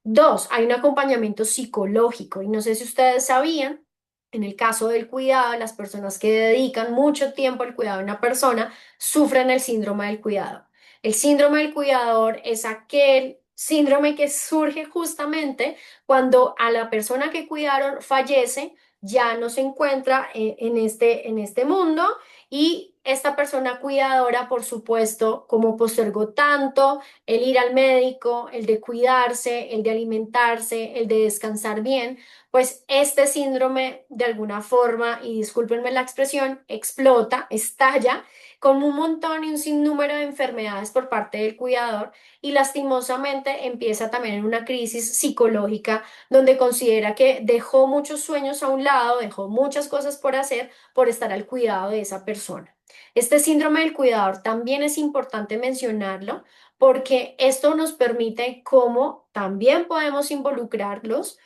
Dos, hay un acompañamiento psicológico y no sé si ustedes sabían, en el caso del cuidado, las personas que dedican mucho tiempo al cuidado de una persona sufren el síndrome del cuidado. El síndrome del cuidador es aquel síndrome que surge justamente cuando a la persona que cuidaron fallece, ya no se encuentra en este mundo y esta persona cuidadora, por supuesto, como postergó tanto, el ir al médico, el de cuidarse, el de alimentarse, el de descansar bien, pues este síndrome de alguna forma, y discúlpenme la expresión, explota, estalla con un montón y un sinnúmero de enfermedades por parte del cuidador y lastimosamente empieza también en una crisis psicológica donde considera que dejó muchos sueños a un lado, dejó muchas cosas por hacer por estar al cuidado de esa persona. Este síndrome del cuidador también es importante mencionarlo porque esto nos permite cómo también podemos involucrarlos,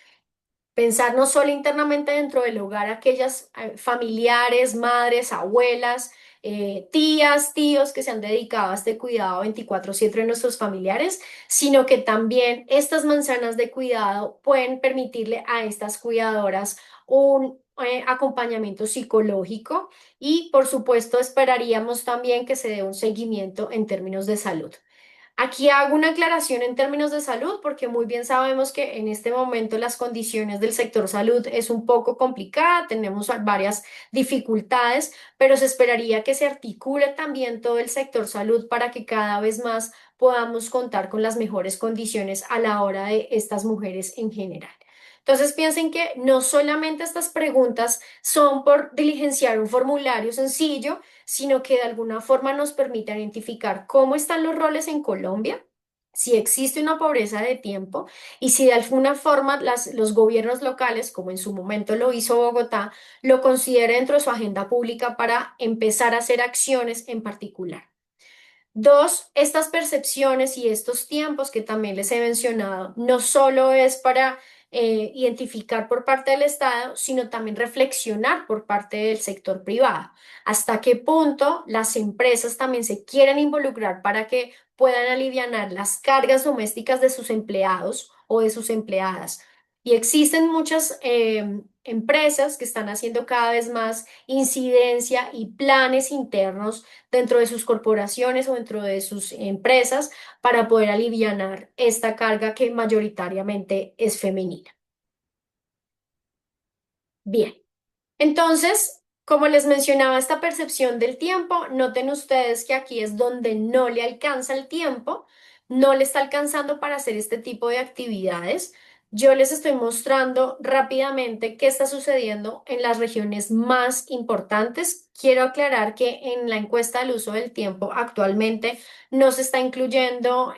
pensar no solo internamente dentro del hogar, aquellas familiares, madres, abuelas, tías, tíos que se han dedicado a este cuidado 24/7 de nuestros familiares, sino que también estas manzanas de cuidado pueden permitirle a estas cuidadoras un acompañamiento psicológico y, por supuesto, esperaríamos también que se dé un seguimiento en términos de salud. Aquí hago una aclaración en términos de salud porque muy bien sabemos que en este momento las condiciones del sector salud es un poco complicada, tenemos varias dificultades, pero se esperaría que se articule también todo el sector salud para que cada vez más podamos contar con las mejores condiciones a la hora de estas mujeres en general. Entonces piensen que no solamente estas preguntas son por diligenciar un formulario sencillo, sino que de alguna forma nos permite identificar cómo están los roles en Colombia, si existe una pobreza de tiempo y si de alguna forma los gobiernos locales, como en su momento lo hizo Bogotá, lo considera dentro de su agenda pública para empezar a hacer acciones en particular. Dos, estas percepciones y estos tiempos que también les he mencionado, no solo es para identificar por parte del Estado, sino también reflexionar por parte del sector privado. ¿Hasta qué punto las empresas también se quieren involucrar para que puedan alivianar las cargas domésticas de sus empleados o de sus empleadas? Y existen muchas empresas que están haciendo cada vez más incidencia y planes internos dentro de sus corporaciones o dentro de sus empresas para poder alivianar esta carga que mayoritariamente es femenina. Bien. Entonces, como les mencionaba, esta percepción del tiempo, noten ustedes que aquí es donde no le alcanza el tiempo, no le está alcanzando para hacer este tipo de actividades. Yo les estoy mostrando rápidamente qué está sucediendo en las regiones más importantes. Quiero aclarar que en la encuesta del uso del tiempo actualmente no se está incluyendo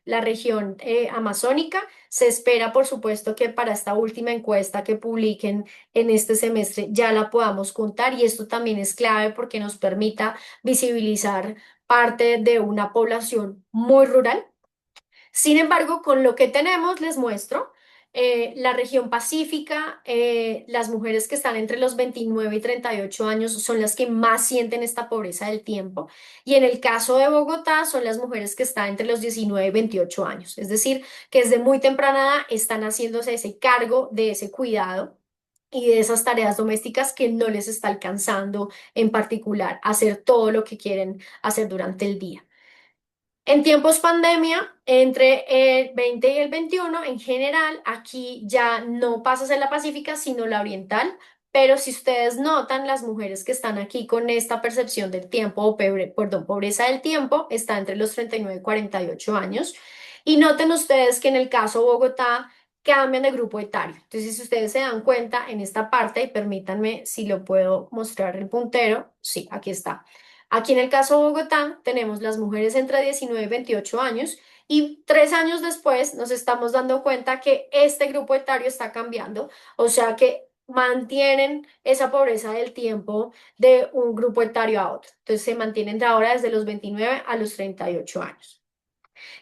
la región amazónica. Se espera, por supuesto, que para esta última encuesta que publiquen en este semestre ya la podamos contar y esto también es clave porque nos permita visibilizar parte de una población muy rural. Sin embargo, con lo que tenemos, les muestro la región pacífica, las mujeres que están entre los 29 y 38 años son las que más sienten esta pobreza del tiempo. Y en el caso de Bogotá, son las mujeres que están entre los 19 y 28 años. Es decir, que desde muy temprana edad están haciéndose ese cargo de ese cuidado y de esas tareas domésticas que no les está alcanzando en particular hacer todo lo que quieren hacer durante el día. En tiempos pandemia, entre el 20 y el 21, en general, aquí ya no pasa a ser la pacífica, sino la oriental. Pero si ustedes notan, las mujeres que están aquí con esta percepción del tiempo, o perdón, pobreza del tiempo, está entre los 39 y 48 años. Y noten ustedes que en el caso Bogotá cambian de grupo etario. Entonces, si ustedes se dan cuenta en esta parte, y permítanme si lo puedo mostrar el puntero, sí, aquí está. Aquí en el caso de Bogotá tenemos las mujeres entre 19 y 28 años y 3 años después nos estamos dando cuenta que este grupo etario está cambiando, o sea que mantienen esa pobreza del tiempo de un grupo etario a otro. Entonces se mantienen de ahora desde los 29 a los 38 años.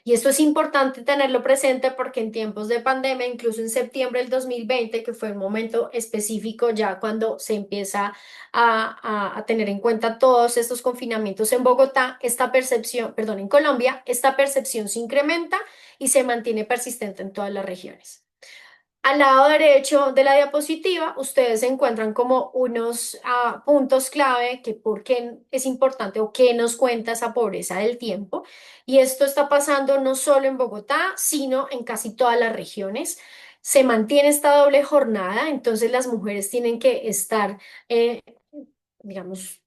Y esto es importante tenerlo presente porque en tiempos de pandemia, incluso en septiembre del 2020, que fue un momento específico ya cuando se empieza a tener en cuenta todos estos confinamientos en Bogotá, esta percepción, perdón, en Colombia, esta percepción se incrementa y se mantiene persistente en todas las regiones. Al lado derecho de la diapositiva, ustedes encuentran como unos puntos clave que por qué es importante o qué nos cuenta esa pobreza del tiempo. Y esto está pasando no solo en Bogotá, sino en casi todas las regiones. Se mantiene esta doble jornada, entonces las mujeres tienen que estar, eh, digamos,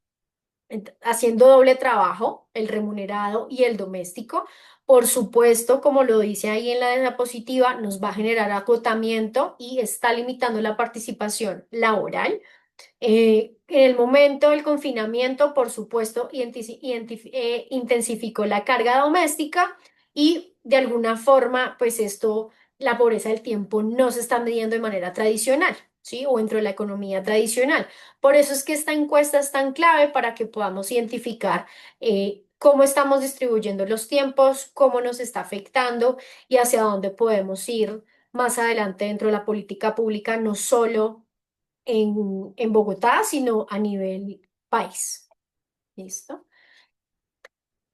haciendo doble trabajo, el remunerado y el doméstico. Por supuesto, como lo dice ahí en la diapositiva, nos va a generar agotamiento y está limitando la participación laboral. En el momento del confinamiento, por supuesto, intensificó la carga doméstica y de alguna forma, pues esto, la pobreza del tiempo no se está midiendo de manera tradicional, ¿sí? O dentro de la economía tradicional. Por eso es que esta encuesta es tan clave para que podamos identificar cómo estamos distribuyendo los tiempos, cómo nos está afectando y hacia dónde podemos ir más adelante dentro de la política pública, no solo en Bogotá, sino a nivel país. ¿Listo?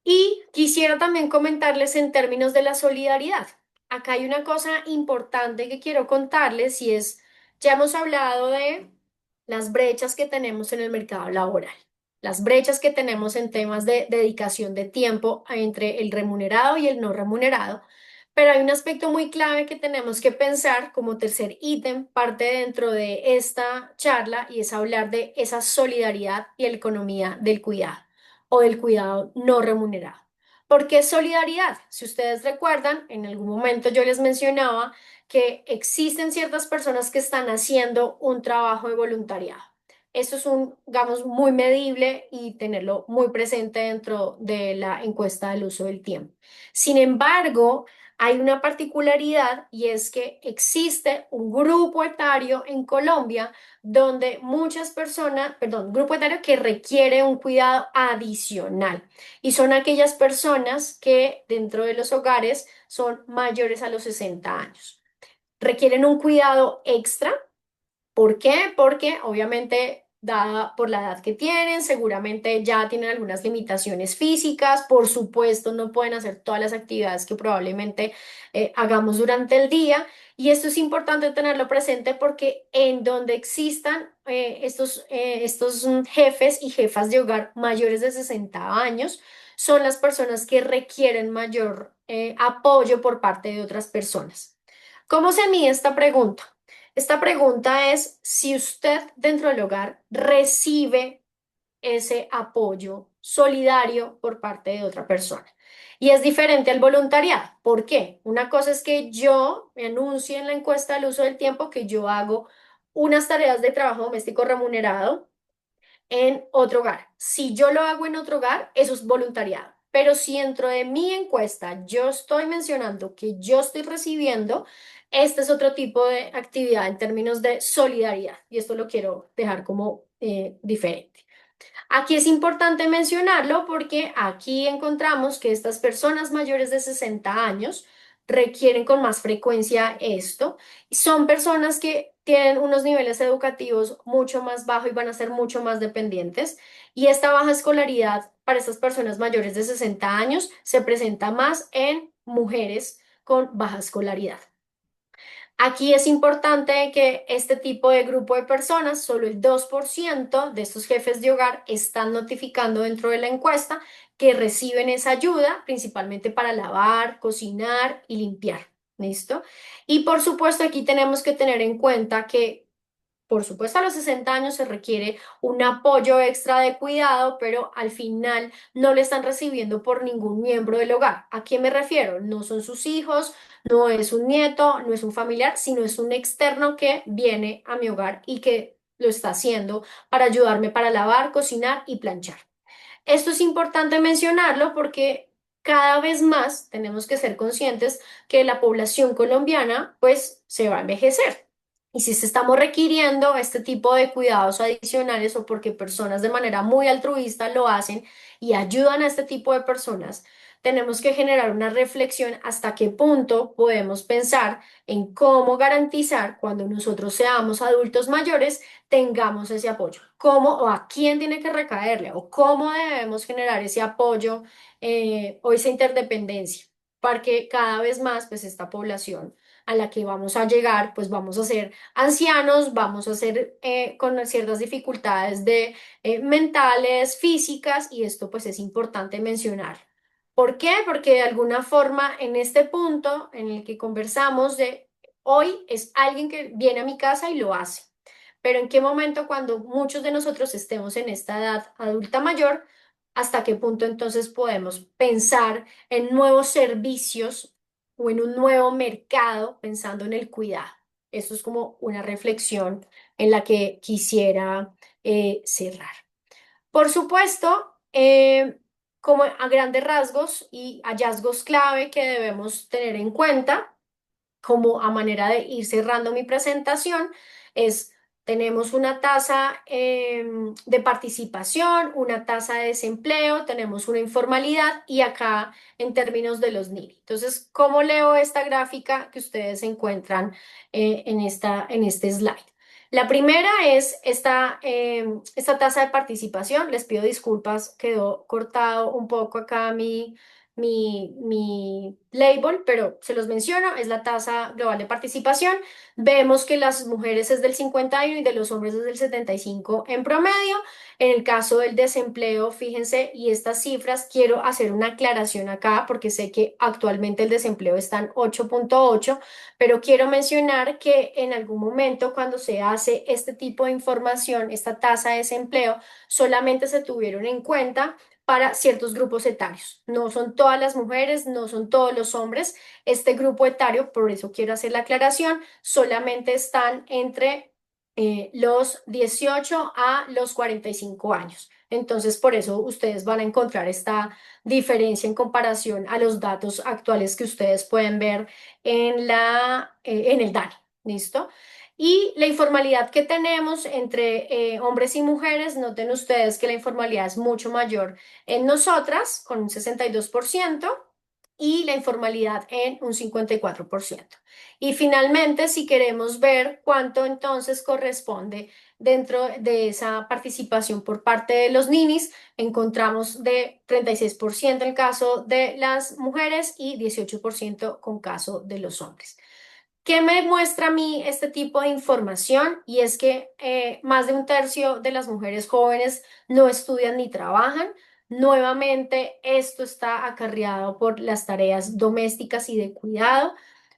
Y quisiera también comentarles en términos de la solidaridad. Acá hay una cosa importante que quiero contarles y es, ya hemos hablado de las brechas que tenemos en el mercado laboral, las brechas que tenemos en temas de dedicación de tiempo entre el remunerado y el no remunerado, pero hay un aspecto muy clave que tenemos que pensar como tercer ítem, parte dentro de esta charla, y es hablar de esa solidaridad y la economía del cuidado o del cuidado no remunerado. ¿Por qué solidaridad? Si ustedes recuerdan, en algún momento yo les mencionaba que existen ciertas personas que están haciendo un trabajo de voluntariado. Esto es digamos, muy medible y tenerlo muy presente dentro de la encuesta del uso del tiempo. Sin embargo, hay una particularidad y es que existe un grupo etario en Colombia donde muchas personas, perdón, grupo etario que requiere un cuidado adicional y son aquellas personas que dentro de los hogares son mayores a los 60 años. Requieren un cuidado extra. ¿Por qué? Porque obviamente, dada por la edad que tienen, seguramente ya tienen algunas limitaciones físicas, por supuesto, no pueden hacer todas las actividades que probablemente hagamos durante el día. Y esto es importante tenerlo presente porque en donde existan estos jefes y jefas de hogar mayores de 60 años, son las personas que requieren mayor apoyo por parte de otras personas. ¿Cómo se mide esta pregunta? Esta pregunta es si usted dentro del hogar recibe ese apoyo solidario por parte de otra persona. Y es diferente al voluntariado. ¿Por qué? Una cosa es que yo me anuncie en la encuesta del uso del tiempo que yo hago unas tareas de trabajo doméstico remunerado en otro hogar. Si yo lo hago en otro hogar, eso es voluntariado. Pero si dentro de mi encuesta yo estoy mencionando que yo estoy recibiendo, este es otro tipo de actividad en términos de solidaridad. Y esto lo quiero dejar como diferente. Aquí es importante mencionarlo porque aquí encontramos que estas personas mayores de 60 años requieren con más frecuencia esto. Son personas que tienen unos niveles educativos mucho más bajos y van a ser mucho más dependientes. Y esta baja escolaridad para estas personas mayores de 60 años se presenta más en mujeres con baja escolaridad. Aquí es importante que este tipo de grupo de personas, solo el 2% de estos jefes de hogar están notificando dentro de la encuesta que reciben esa ayuda, principalmente para lavar, cocinar y limpiar. ¿Listo? Y por supuesto, aquí tenemos que tener en cuenta que por supuesto, a los 60 años se requiere un apoyo extra de cuidado, pero al final no le están recibiendo por ningún miembro del hogar. ¿A quién me refiero? No son sus hijos, no es un nieto, no es un familiar, sino es un externo que viene a mi hogar y que lo está haciendo para ayudarme para lavar, cocinar y planchar. Esto es importante mencionarlo porque cada vez más tenemos que ser conscientes que la población colombiana pues se va a envejecer. Y si se estamos requiriendo este tipo de cuidados adicionales o porque personas de manera muy altruista lo hacen y ayudan a este tipo de personas, tenemos que generar una reflexión hasta qué punto podemos pensar en cómo garantizar cuando nosotros seamos adultos mayores tengamos ese apoyo. ¿Cómo o a quién tiene que recaerle o cómo debemos generar ese apoyo o esa interdependencia para que cada vez más pues esta población a la que vamos a llegar pues vamos a ser ancianos, vamos a ser con ciertas dificultades de mentales, físicas y esto pues es importante mencionar. ¿Por qué? Porque de alguna forma en este punto en el que conversamos de hoy es alguien que viene a mi casa y lo hace. Pero ¿en qué momento cuando muchos de nosotros estemos en esta edad adulta mayor, hasta qué punto entonces podemos pensar en nuevos servicios o en un nuevo mercado pensando en el cuidado? Eso es como una reflexión en la que quisiera cerrar. Por supuesto, como a grandes rasgos y hallazgos clave que debemos tener en cuenta, como a manera de ir cerrando mi presentación, es tenemos una tasa de participación, una tasa de desempleo, tenemos una informalidad y acá en términos de los NIRI. Entonces, ¿cómo leo esta gráfica que ustedes encuentran en este slide? La primera es esta tasa de participación. Les pido disculpas, quedó cortado un poco acá mi label, pero se los menciono, es la tasa global de participación. Vemos que las mujeres es del 51 y de los hombres es del 75 en promedio. En el caso del desempleo, fíjense, y estas cifras, quiero hacer una aclaración acá porque sé que actualmente el desempleo está en 8.8, pero quiero mencionar que en algún momento cuando se hace este tipo de información, esta tasa de desempleo, solamente se tuvieron en cuenta para ciertos grupos etarios. No son todas las mujeres, no son todos los hombres. Este grupo etario, por eso quiero hacer la aclaración, solamente están entre los 18 a los 45 años. Entonces, por eso ustedes van a encontrar esta diferencia en comparación a los datos actuales que ustedes pueden ver en el DANE. ¿Listo? Y la informalidad que tenemos entre hombres y mujeres, noten ustedes que la informalidad es mucho mayor en nosotras, con un 62%, y la informalidad en un 54%. Y finalmente, si queremos ver cuánto entonces corresponde dentro de esa participación por parte de los ninis, encontramos de 36% en el caso de las mujeres y 18% con caso de los hombres. ¿Qué me muestra a mí este tipo de información? Y es que más de un tercio de las mujeres jóvenes no estudian ni trabajan. Nuevamente, esto está acarreado por las tareas domésticas y de cuidado.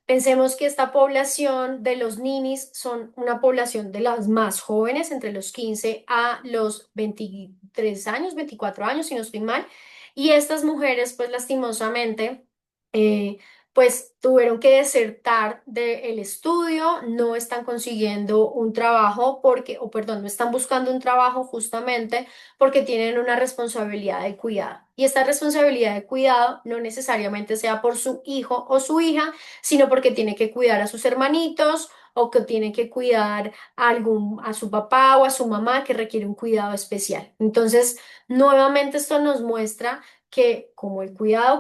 Pensemos que esta población de los ninis son una población de las más jóvenes, entre los 15 a los 23 años, 24 años, si no estoy mal. Y estas mujeres, pues lastimosamente, eh, pues tuvieron que desertar del estudio, no están consiguiendo un trabajo porque, o perdón, no están buscando un trabajo justamente porque tienen una responsabilidad de cuidado. Y esta responsabilidad de cuidado no necesariamente sea por su hijo o su hija, sino porque tiene que cuidar a sus hermanitos o que tiene que cuidar a su papá o a su mamá que requiere un cuidado especial. Entonces, nuevamente esto nos muestra que como el cuidado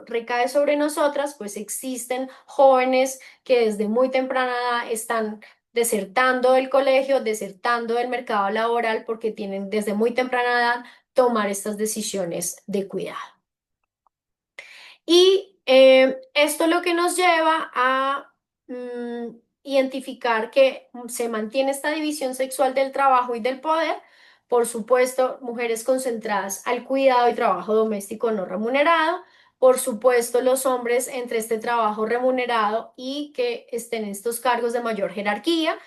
recae sobre nosotras, pues existen jóvenes que desde muy temprana edad están desertando del colegio, desertando del mercado laboral porque tienen desde muy temprana edad tomar estas decisiones de cuidado. Y esto lo que nos lleva a identificar que se mantiene esta división sexual del trabajo y del poder. Por supuesto, mujeres concentradas al cuidado y trabajo doméstico no remunerado. Por supuesto, los hombres entre este trabajo remunerado y que estén en estos cargos de mayor jerarquía.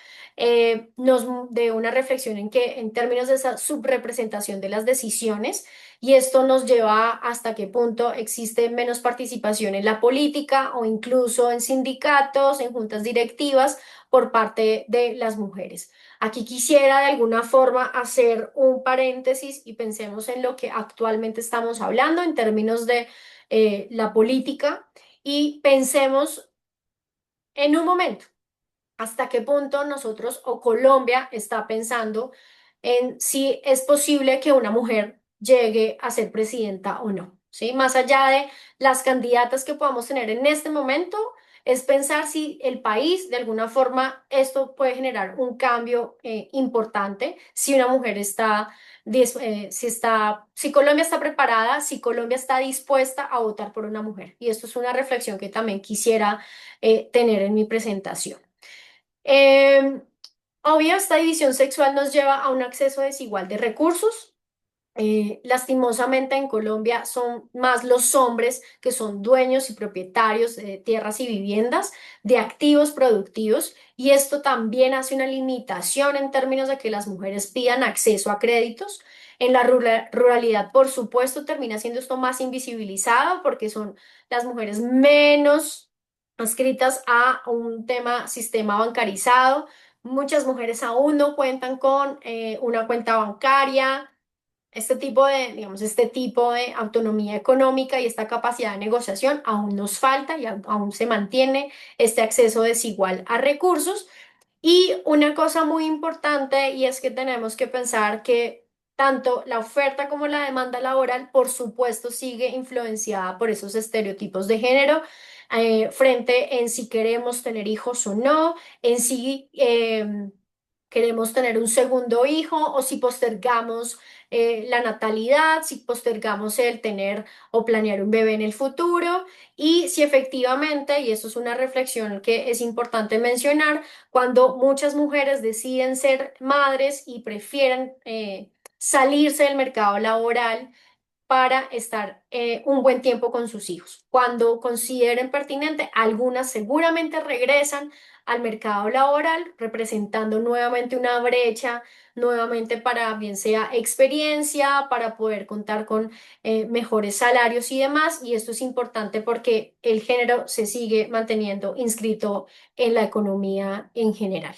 Nos de una reflexión en que en términos de esa subrepresentación de las decisiones, y esto nos lleva hasta qué punto existe menos participación en la política o incluso en sindicatos, en juntas directivas por parte de las mujeres. Aquí quisiera de alguna forma hacer un paréntesis y pensemos en lo que actualmente estamos hablando en términos de la política y pensemos en un momento hasta qué punto nosotros o Colombia está pensando en si es posible que una mujer llegue a ser presidenta o no, ¿sí? Más allá de las candidatas que podamos tener en este momento, es pensar si el país, de alguna forma, esto puede generar un cambio importante, si una mujer está, si Colombia está preparada, si Colombia está dispuesta a votar por una mujer. Y esto es una reflexión que también quisiera tener en mi presentación. Eh, Obvio, esta división sexual nos lleva a un acceso desigual de recursos. Lastimosamente en Colombia son más los hombres que son dueños y propietarios de tierras y viviendas, de activos productivos, y esto también hace una limitación en términos de que las mujeres pidan acceso a créditos. En la ruralidad, por supuesto, termina siendo esto más invisibilizado porque son las mujeres menos adscritas a un sistema bancarizado. Muchas mujeres aún no cuentan con una cuenta bancaria, este tipo de autonomía económica y esta capacidad de negociación aún nos falta y aún se mantiene este acceso desigual a recursos. Y una cosa muy importante y es que tenemos que pensar que tanto la oferta como la demanda laboral, por supuesto, sigue influenciada por esos estereotipos de género frente en si queremos tener hijos o no, en si queremos tener un segundo hijo o si postergamos la natalidad, si postergamos el tener o planear un bebé en el futuro y si efectivamente, y eso es una reflexión que es importante mencionar, cuando muchas mujeres deciden ser madres y prefieren salirse del mercado laboral, para estar un buen tiempo con sus hijos. Cuando consideren pertinente, algunas seguramente regresan al mercado laboral, representando nuevamente una brecha, nuevamente para bien sea experiencia, para poder contar con mejores salarios y demás. Y esto es importante porque el género se sigue manteniendo inscrito en la economía en general.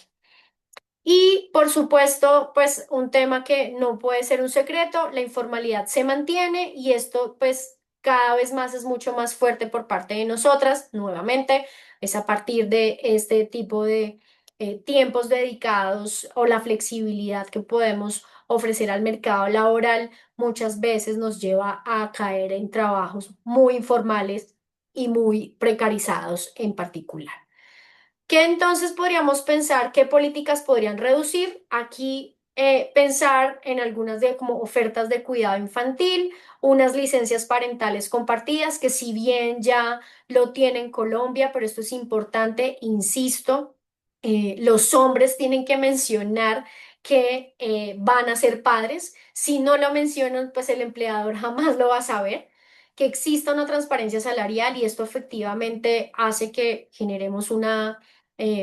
Y por supuesto, pues un tema que no puede ser un secreto, la informalidad se mantiene y esto pues cada vez más es mucho más fuerte por parte de nosotras. Nuevamente, es a partir de este tipo de tiempos dedicados o la flexibilidad que podemos ofrecer al mercado laboral muchas veces nos lleva a caer en trabajos muy informales y muy precarizados en particular. ¿Qué entonces podríamos pensar? ¿Qué políticas podrían reducir? Aquí pensar en algunas de como ofertas de cuidado infantil, unas licencias parentales compartidas, que si bien ya lo tiene en Colombia, pero esto es importante, insisto, los hombres tienen que mencionar que van a ser padres. Si no lo mencionan, pues el empleador jamás lo va a saber. Que exista una transparencia salarial y esto efectivamente hace que generemos una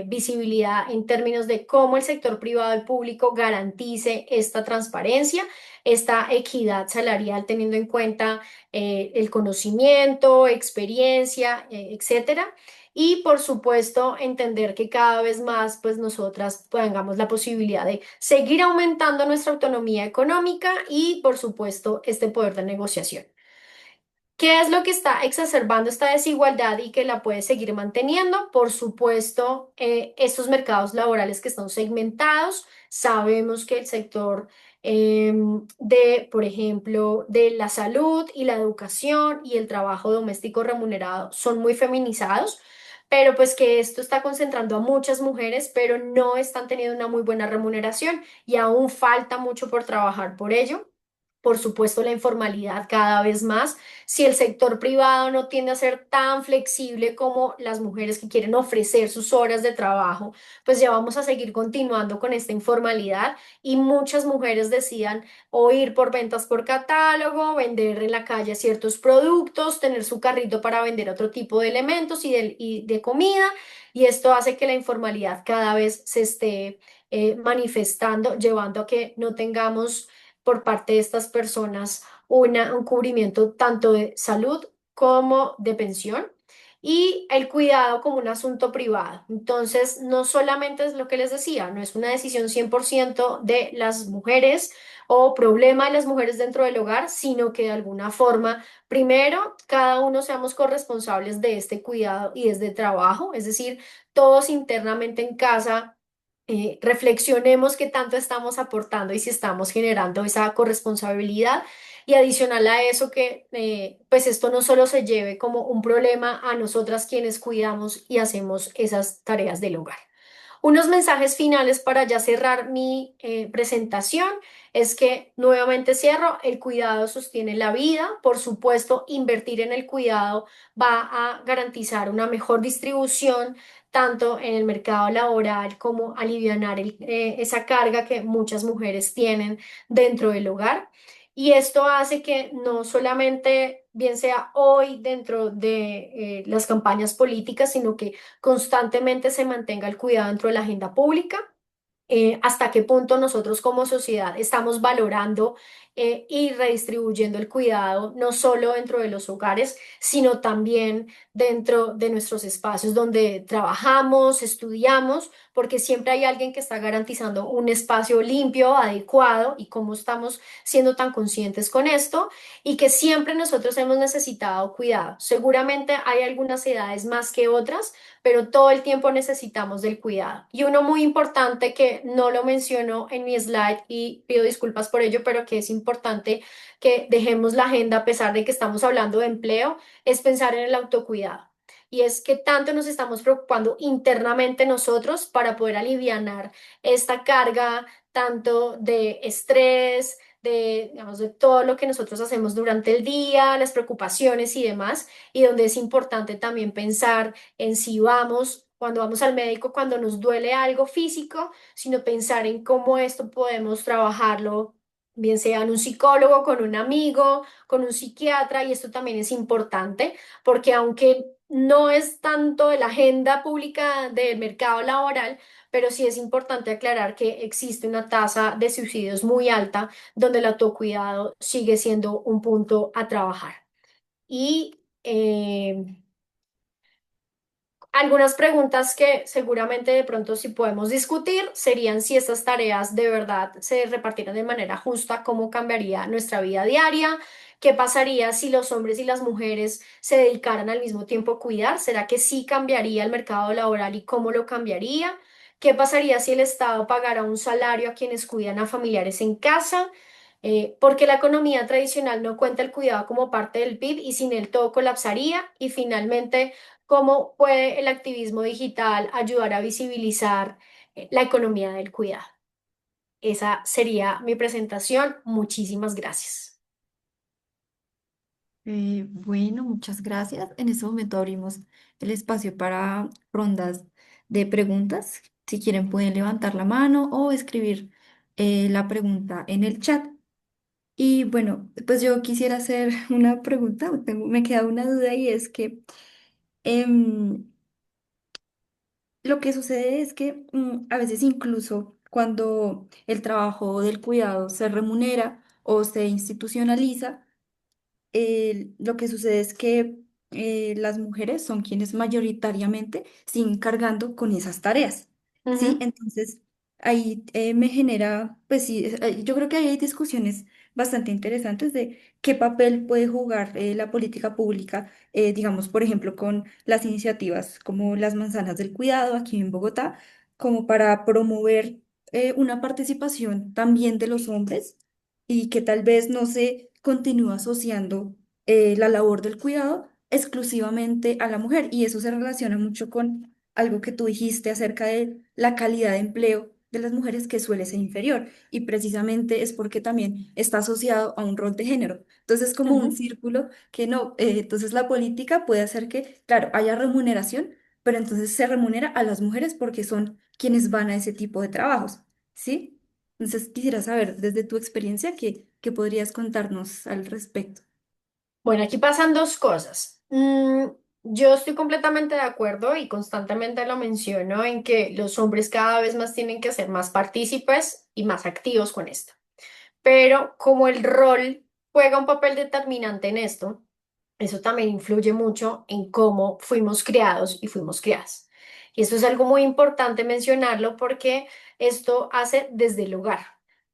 visibilidad en términos de cómo el sector privado y público garantice esta transparencia, esta equidad salarial, teniendo en cuenta el conocimiento, experiencia, etcétera. Y por supuesto, entender que cada vez más, pues nosotras tengamos la posibilidad de seguir aumentando nuestra autonomía económica y, por supuesto, este poder de negociación. ¿Qué es lo que está exacerbando esta desigualdad y que la puede seguir manteniendo? Por supuesto, estos mercados laborales que están segmentados. Sabemos que el sector por ejemplo, de la salud y la educación y el trabajo doméstico remunerado son muy feminizados, pero pues que esto está concentrando a muchas mujeres, pero no están teniendo una muy buena remuneración y aún falta mucho por trabajar por ello. Por supuesto, la informalidad cada vez más. Si el sector privado no tiende a ser tan flexible como las mujeres que quieren ofrecer sus horas de trabajo, pues ya vamos a seguir continuando con esta informalidad y muchas mujeres decidan o ir por ventas por catálogo, vender en la calle ciertos productos, tener su carrito para vender otro tipo de elementos y de comida. Y esto hace que la informalidad cada vez se esté manifestando, llevando a que no tengamos por parte de estas personas un cubrimiento tanto de salud como de pensión y el cuidado como un asunto privado. Entonces, no solamente es lo que les decía, no es una decisión 100% de las mujeres o problema de las mujeres dentro del hogar, sino que de alguna forma, primero, cada uno seamos corresponsables de este cuidado y desde trabajo, es decir, todos internamente en casa reflexionemos qué tanto estamos aportando y si estamos generando esa corresponsabilidad. Y adicional a eso, que pues esto no solo se lleve como un problema a nosotras quienes cuidamos y hacemos esas tareas del hogar. Unos mensajes finales para ya cerrar mi presentación es que nuevamente cierro, el cuidado sostiene la vida, por supuesto, invertir en el cuidado va a garantizar una mejor distribución tanto en el mercado laboral como alivianar esa carga que muchas mujeres tienen dentro del hogar. Y esto hace que no solamente, bien sea hoy dentro de las campañas políticas, sino que constantemente se mantenga el cuidado dentro de la agenda pública, hasta qué punto nosotros como sociedad estamos valorando y redistribuyendo el cuidado, no solo dentro de los hogares, sino también dentro de nuestros espacios donde trabajamos, estudiamos, porque siempre hay alguien que está garantizando un espacio limpio, adecuado, y cómo estamos siendo tan conscientes con esto, y que siempre nosotros hemos necesitado cuidado. Seguramente hay algunas edades más que otras, pero todo el tiempo necesitamos del cuidado. Y uno muy importante que no lo menciono en mi slide y pido disculpas por ello, pero que es importante que dejemos la agenda a pesar de que estamos hablando de empleo, es pensar en el autocuidado. Y es que tanto nos estamos preocupando internamente nosotros para poder alivianar esta carga tanto de estrés, de, digamos, de todo lo que nosotros hacemos durante el día, las preocupaciones y demás, y donde es importante también pensar en si vamos, cuando vamos al médico, cuando nos duele algo físico, sino pensar en cómo esto podemos trabajarlo bien sea en un psicólogo, con un amigo, con un psiquiatra, y esto también es importante porque aunque no es tanto de la agenda pública del mercado laboral, pero sí es importante aclarar que existe una tasa de suicidios muy alta donde el autocuidado sigue siendo un punto a trabajar. Y algunas preguntas que seguramente de pronto sí podemos discutir serían si estas tareas de verdad se repartieran de manera justa, cómo cambiaría nuestra vida diaria, qué pasaría si los hombres y las mujeres se dedicaran al mismo tiempo a cuidar, ¿será que sí cambiaría el mercado laboral y cómo lo cambiaría? ¿Qué pasaría si el Estado pagara un salario a quienes cuidan a familiares en casa? Porque la economía tradicional no cuenta el cuidado como parte del PIB y sin él todo colapsaría. Y finalmente, ¿cómo puede el activismo digital ayudar a visibilizar la economía del cuidado? Esa sería mi presentación. Muchísimas gracias. Bueno, muchas gracias. En este momento abrimos el espacio para rondas de preguntas. Si quieren pueden levantar la mano o escribir la pregunta en el chat. Y bueno, pues yo quisiera hacer una pregunta, me queda una duda y es que em, lo que sucede es que a veces incluso cuando el trabajo del cuidado se remunera o se institucionaliza, lo que sucede es que las mujeres son quienes mayoritariamente siguen cargando con esas tareas, ¿sí? Ujú, Entonces, ahí me genera, pues sí, yo creo que ahí hay discusiones bastante interesantes de qué papel puede jugar la política pública, digamos, por ejemplo, con las iniciativas como las manzanas del cuidado aquí en Bogotá, como para promover una participación también de los hombres y que tal vez no se continúa asociando la labor del cuidado exclusivamente a la mujer. Y eso se relaciona mucho con algo que tú dijiste acerca de la calidad de empleo de las mujeres que suele ser inferior. Y precisamente es porque también está asociado a un rol de género. Entonces es como un ujú. círculo que no, entonces la política puede hacer que, claro, haya remuneración, pero entonces se remunera a las mujeres porque son quienes van a ese tipo de trabajos, ¿sí? Entonces quisiera saber desde tu experiencia qué podrías contarnos al respecto. Bueno, aquí pasan dos cosas. Yo estoy completamente de acuerdo y constantemente lo menciono en que los hombres cada vez más tienen que ser más partícipes y más activos con esto. Pero como el rol juega un papel determinante en esto, eso también influye mucho en cómo fuimos criados y fuimos criadas. Y esto es algo muy importante mencionarlo porque esto hace desde el hogar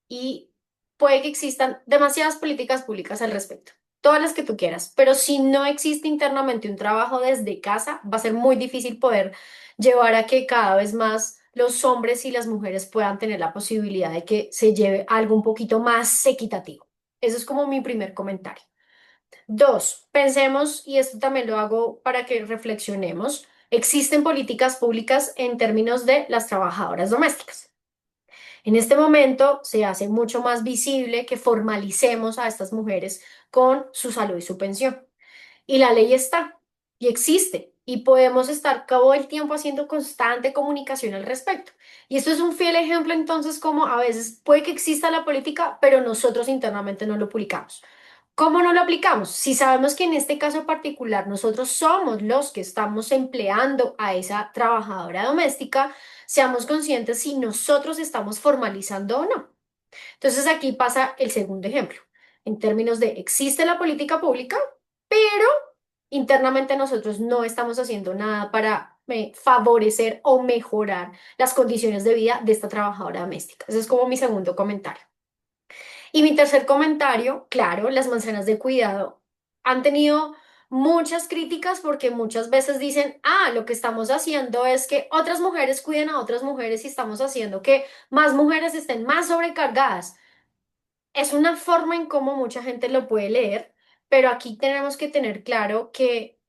y puede que existan demasiadas políticas públicas al respecto, todas las que tú quieras, pero si no existe internamente un trabajo desde casa, va a ser muy difícil poder llevar a que cada vez más los hombres y las mujeres puedan tener la posibilidad de que se lleve algo un poquito más equitativo. Eso es como mi primer comentario. Dos, pensemos, y esto también lo hago para que reflexionemos, existen políticas públicas en términos de las trabajadoras domésticas. En este momento se hace mucho más visible que formalicemos a estas mujeres con su salud y su pensión. Y la ley está y existe y podemos estar todo el tiempo haciendo constante comunicación al respecto. Y esto es un fiel ejemplo entonces como a veces puede que exista la política, pero nosotros internamente no lo publicamos. ¿Cómo no lo aplicamos? Si sabemos que en este caso particular nosotros somos los que estamos empleando a esa trabajadora doméstica, seamos conscientes si nosotros estamos formalizando o no. Entonces aquí pasa el segundo ejemplo, en términos de existe la política pública, pero internamente nosotros no estamos haciendo nada para favorecer o mejorar las condiciones de vida de esta trabajadora doméstica. Ese es como mi segundo comentario. Y mi tercer comentario, claro, las manzanas de cuidado han tenido muchas críticas porque muchas veces dicen, ah, lo que estamos haciendo es que otras mujeres cuiden a otras mujeres y estamos haciendo que más mujeres estén más sobrecargadas. Es una forma en cómo mucha gente lo puede leer, pero aquí tenemos que tener claro que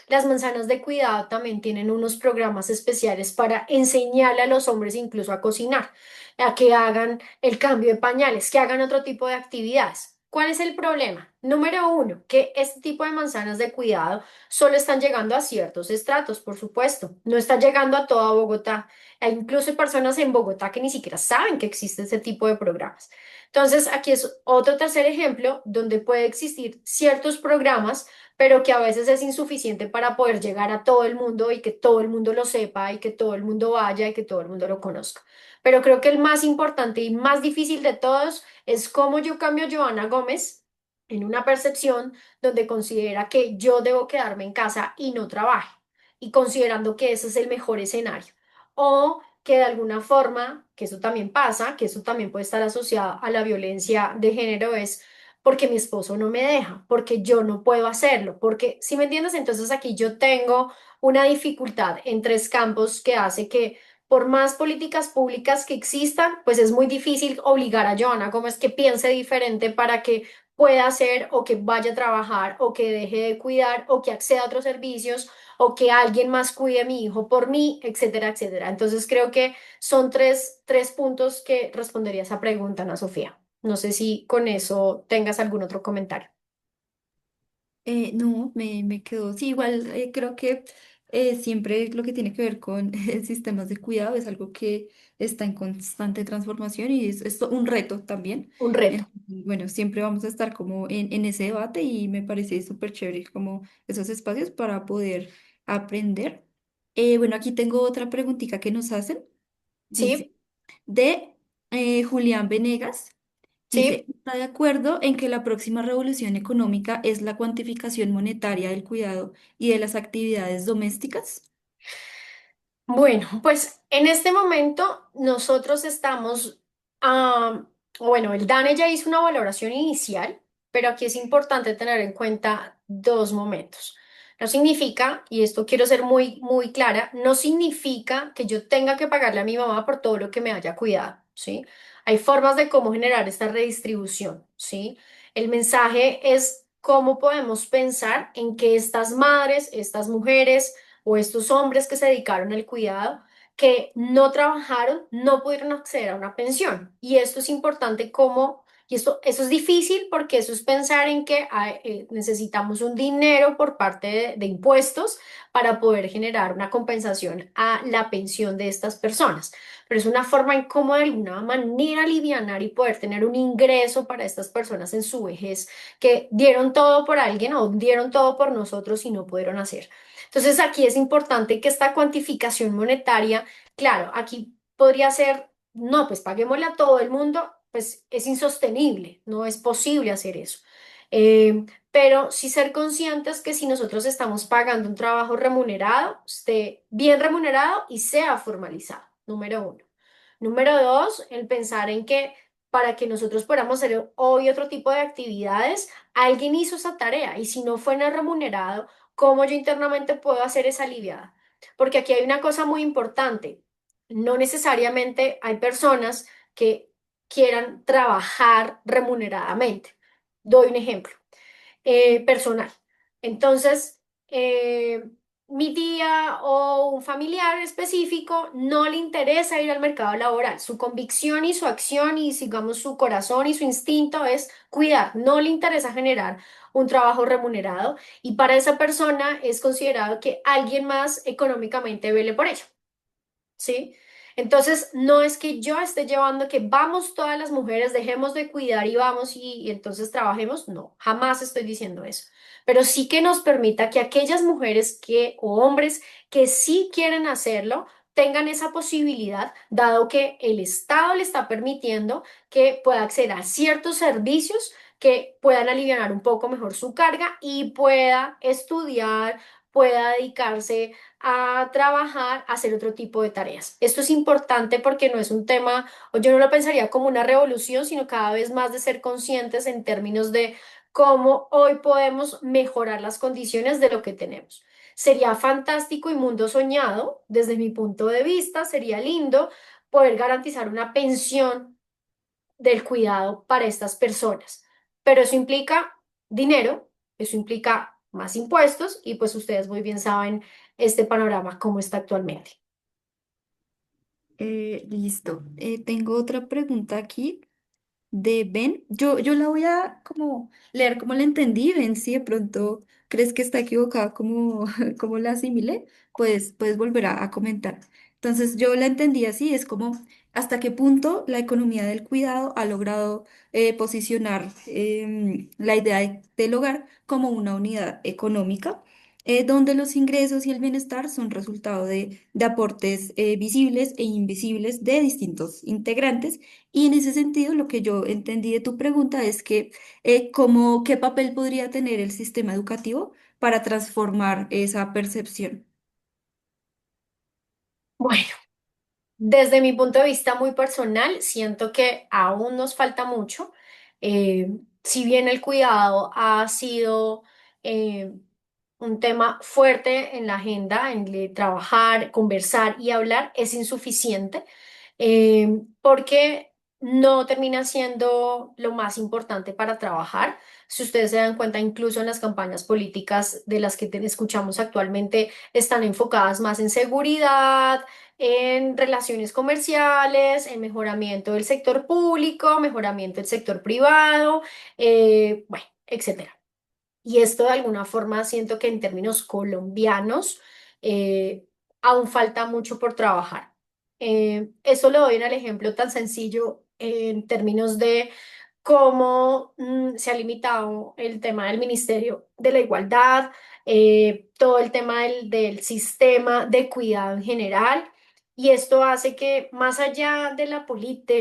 las manzanas de cuidado también tienen unos programas especiales para enseñarle a los hombres incluso a cocinar, a que hagan el cambio de pañales, que hagan otro tipo de actividades. ¿Cuál es el problema? Número uno, que este tipo de manzanas de cuidado solo están llegando a ciertos estratos, por supuesto. No están llegando a toda Bogotá. Hay incluso personas en Bogotá que ni siquiera saben que existe ese tipo de programas. Entonces, aquí es otro tercer ejemplo donde puede existir ciertos programas, pero que a veces es insuficiente para poder llegar a todo el mundo y que todo el mundo lo sepa y que todo el mundo vaya y que todo el mundo lo conozca. Pero creo que el más importante y más difícil de todos es cómo yo cambio a Joana Gómez en una percepción donde considera que yo debo quedarme en casa y no trabaje, y considerando que ese es el mejor escenario. O que de alguna forma, que eso también pasa, que eso también puede estar asociado a la violencia de género, es porque mi esposo no me deja, porque yo no puedo hacerlo, porque, si me entiendes, entonces aquí yo tengo una dificultad en tres campos que hace que por más políticas públicas que existan, pues es muy difícil obligar a Joana Gómez que piense diferente para que pueda hacer o que vaya a trabajar o que deje de cuidar o que acceda a otros servicios o que alguien más cuide a mi hijo por mí, etcétera, etcétera. Entonces creo que son tres puntos que respondería a esa pregunta, Ana Sofía. No sé si con eso tengas algún otro comentario. No, me quedó. Sí, igual creo que siempre lo que tiene que ver con sistemas de cuidado es algo que está en constante transformación y es un reto también. Un reto. Entonces, bueno, siempre vamos a estar como en ese debate y me parece súper chévere como esos espacios para poder aprender. Bueno, aquí tengo otra preguntita que nos hacen. Dice, Sí, de Julián Venegas. Dice, sí. ¿está de acuerdo en que la próxima revolución económica es la cuantificación monetaria del cuidado y de las actividades domésticas? Bueno, pues en este momento nosotros estamos, bueno, el DANE ya hizo una valoración inicial, pero aquí es importante tener en cuenta dos momentos. No significa, y esto quiero ser muy, muy clara, no significa que yo tenga que pagarle a mi mamá por todo lo que me haya cuidado, ¿sí? Hay formas de cómo generar esta redistribución, ¿sí? El mensaje es cómo podemos pensar en que estas madres, estas mujeres, o estos hombres que se dedicaron al cuidado, que no trabajaron, no pudieron acceder a una pensión. Y esto es importante como, y esto, eso es difícil porque eso es pensar en que necesitamos un dinero por parte de impuestos para poder generar una compensación a la pensión de estas personas. Pero es una forma en cómo de alguna manera alivianar y poder tener un ingreso para estas personas en su vejez que dieron todo por alguien o dieron todo por nosotros y no pudieron hacer. Entonces aquí es importante que esta cuantificación monetaria, claro, aquí podría ser, no, pues paguémosle a todo el mundo, pues es insostenible, no es posible hacer eso. Pero sí ser conscientes que si nosotros estamos pagando un trabajo remunerado, esté bien remunerado y sea formalizado, número uno. Número dos, el pensar en que para que nosotros podamos hacer hoy otro tipo de actividades, alguien hizo esa tarea y si no fue en el remunerado, ¿cómo yo internamente puedo hacer esa aliviada? Porque aquí hay una cosa muy importante. No necesariamente hay personas que quieran trabajar remuneradamente. Doy un ejemplo personal. Entonces, mi tía o un familiar específico no le interesa ir al mercado laboral. Su convicción y su acción y, digamos, su corazón y su instinto es cuidar. No le interesa generar un trabajo remunerado y para esa persona es considerado que alguien más económicamente vele por ello. ¿Sí? Entonces, no es que yo esté llevando que vamos todas las mujeres, dejemos de cuidar y vamos y entonces trabajemos. No, jamás estoy diciendo eso. Pero sí que nos permita que aquellas mujeres que o hombres que sí quieren hacerlo tengan esa posibilidad, dado que el Estado le está permitiendo que pueda acceder a ciertos servicios que puedan aliviar un poco mejor su carga y pueda estudiar, pueda dedicarse a trabajar, a hacer otro tipo de tareas. Esto es importante porque no es un tema, o yo no lo pensaría como una revolución, sino cada vez más de ser conscientes en términos de cómo hoy podemos mejorar las condiciones de lo que tenemos. Sería fantástico y mundo soñado, desde mi punto de vista, sería lindo poder garantizar una pensión del cuidado para estas personas, pero eso implica dinero, eso implica más impuestos y pues ustedes muy bien saben este panorama cómo está actualmente. Listo. Tengo otra pregunta aquí. de Ben. Yo la voy a como leer como la entendí, Ben, si de pronto crees que está equivocada como, como la asimilé, pues puedes volver a comentar. Entonces yo la entendí así, es como hasta qué punto la economía del cuidado ha logrado posicionar la idea del hogar como una unidad económica. Donde los ingresos y el bienestar son resultado de aportes visibles e invisibles de distintos integrantes y en ese sentido, lo que yo entendí de tu pregunta es que ¿qué papel podría tener el sistema educativo para transformar esa percepción? Bueno, desde mi punto de vista muy personal, siento que aún nos falta mucho. Eh, si bien el cuidado ha sido eh, un tema fuerte en la agenda, en el de trabajar, conversar y hablar, es insuficiente porque no termina siendo lo más importante para trabajar. Si ustedes se dan cuenta, incluso en las campañas políticas de las que escuchamos actualmente, están enfocadas más en seguridad, en relaciones comerciales, en mejoramiento del sector público, mejoramiento del sector privado, bueno, etcétera. Y esto de alguna forma siento que en términos colombianos eh, aún falta mucho por trabajar. Eso lo doy en el ejemplo tan sencillo en términos de cómo se ha limitado el tema del Ministerio de la Igualdad, todo el tema del sistema de cuidado en general. Y esto hace que más allá de la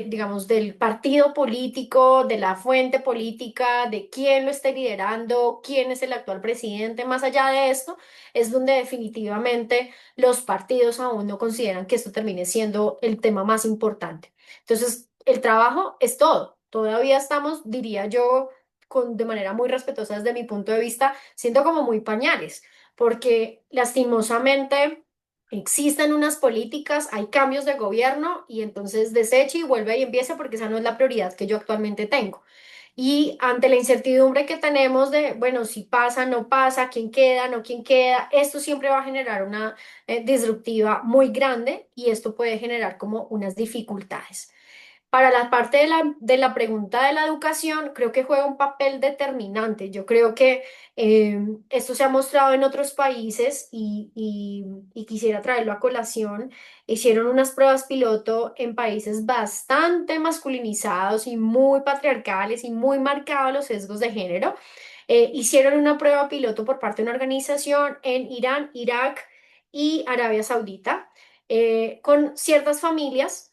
digamos, del partido político, de la fuente política, de quién lo esté liderando, quién es el actual presidente, más allá de esto, es donde definitivamente los partidos aún no consideran que esto termine siendo el tema más importante. Entonces, el trabajo es todo. Todavía estamos, diría yo, de manera muy respetuosa desde mi punto de vista, siendo como muy pañales, porque lastimosamente existen unas políticas, hay cambios de gobierno y entonces deseche y vuelve y empiece porque esa no es la prioridad que yo actualmente tengo. Y ante la incertidumbre que tenemos de, bueno, si pasa, no pasa, quién queda, no quién queda, esto siempre va a generar una disruptiva muy grande y esto puede generar como unas dificultades. Para la parte de la pregunta de la educación, creo que juega un papel determinante. Yo creo que esto se ha mostrado en otros países y quisiera traerlo a colación. Hicieron unas pruebas piloto en países bastante masculinizados y muy patriarcales y muy marcados los sesgos de género. Hicieron una prueba piloto por parte de una organización en Irán, Irak y Arabia Saudita con ciertas familias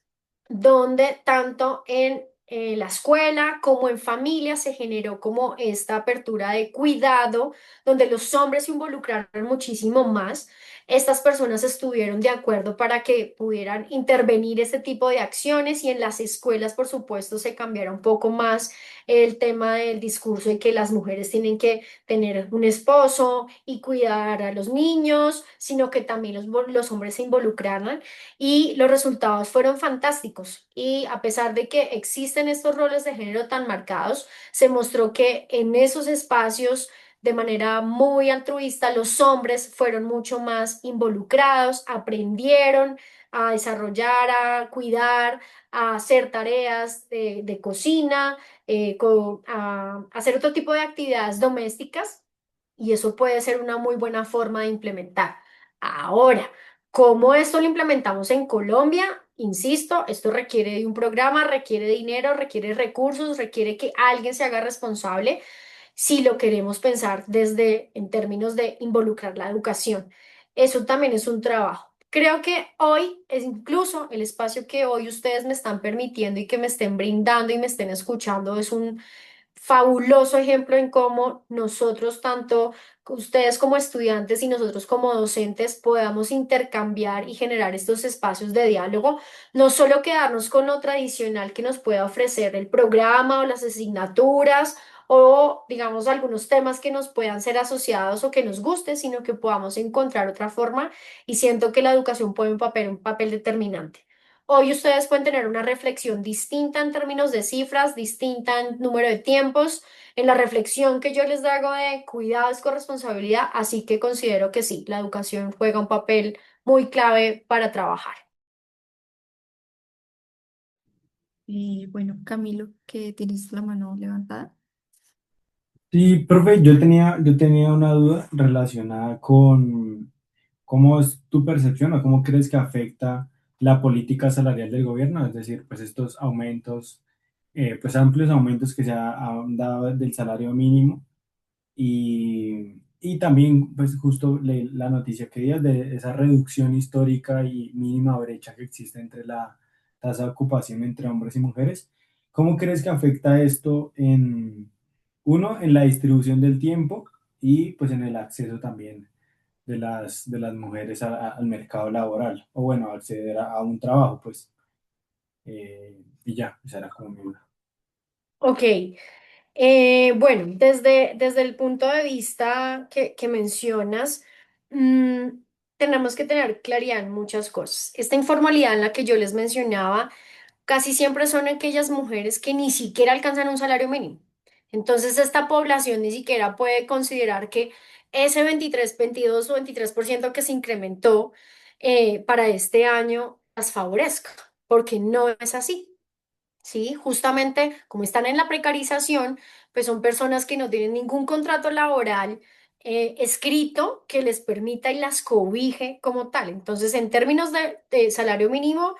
donde tanto en la escuela como en familia se generó como esta apertura de cuidado, donde los hombres se involucraron muchísimo más. Estas personas estuvieron de acuerdo para que pudieran intervenir este tipo de acciones y en las escuelas, por supuesto, se cambiara un poco más el tema del discurso de que las mujeres tienen que tener un esposo y cuidar a los niños, sino que también los hombres se involucraran y los resultados fueron fantásticos. Y a pesar de que existen estos roles de género tan marcados, se mostró que en esos espacios, de manera muy altruista, los hombres fueron mucho más involucrados, aprendieron a desarrollar, a cuidar, a hacer tareas de cocina, a hacer otro tipo de actividades domésticas. Y eso puede ser una muy buena forma de implementar. Ahora, ¿cómo esto lo implementamos en Colombia? Insisto, esto requiere de un programa, requiere dinero, requiere recursos, requiere que alguien se haga responsable si lo queremos pensar desde en términos de involucrar la educación. Eso también es un trabajo. Creo que hoy es incluso el espacio que hoy ustedes me están permitiendo y que me estén brindando y me estén escuchando es un fabuloso ejemplo en cómo nosotros, tanto ustedes como estudiantes y nosotros como docentes, podamos intercambiar y generar estos espacios de diálogo, no solo quedarnos con lo tradicional que nos pueda ofrecer el programa o las asignaturas o, digamos, algunos temas que nos puedan ser asociados o que nos guste, sino que podamos encontrar otra forma y siento que la educación puede un papel determinante. Hoy ustedes pueden tener una reflexión distinta en términos de cifras, distinta en número de tiempos, en la reflexión que yo les hago de cuidados con responsabilidad, así que considero que sí, la educación juega un papel muy clave para trabajar. Bueno, Camilo, que tienes la mano levantada. Sí, profe, yo tenía una duda relacionada con cómo es tu percepción o cómo crees que afecta la política salarial del gobierno, es decir, pues estos aumentos, pues amplios aumentos que se han dado del salario mínimo y también pues justo la noticia que días de esa reducción histórica y mínima brecha que existe entre la tasa de ocupación entre hombres y mujeres. ¿Cómo crees que afecta esto uno, en la distribución del tiempo y pues en el acceso también de las mujeres al mercado laboral, o bueno, acceder a un trabajo, pues, y ya, esa era como mi duda. Ok, bueno, desde el punto de vista que mencionas, mm, tenemos que tener claridad en muchas cosas. Esta informalidad en la que yo les mencionaba casi siempre son aquellas mujeres que ni siquiera alcanzan un salario mínimo. Entonces, esta población ni siquiera puede considerar que ese 23, 22 o 23% que se incrementó para este año las favorezca, porque no es así. Sí, justamente como están en la precarización, pues son personas que no tienen ningún contrato laboral escrito que les permita y las cobije como tal. Entonces, en términos de salario mínimo,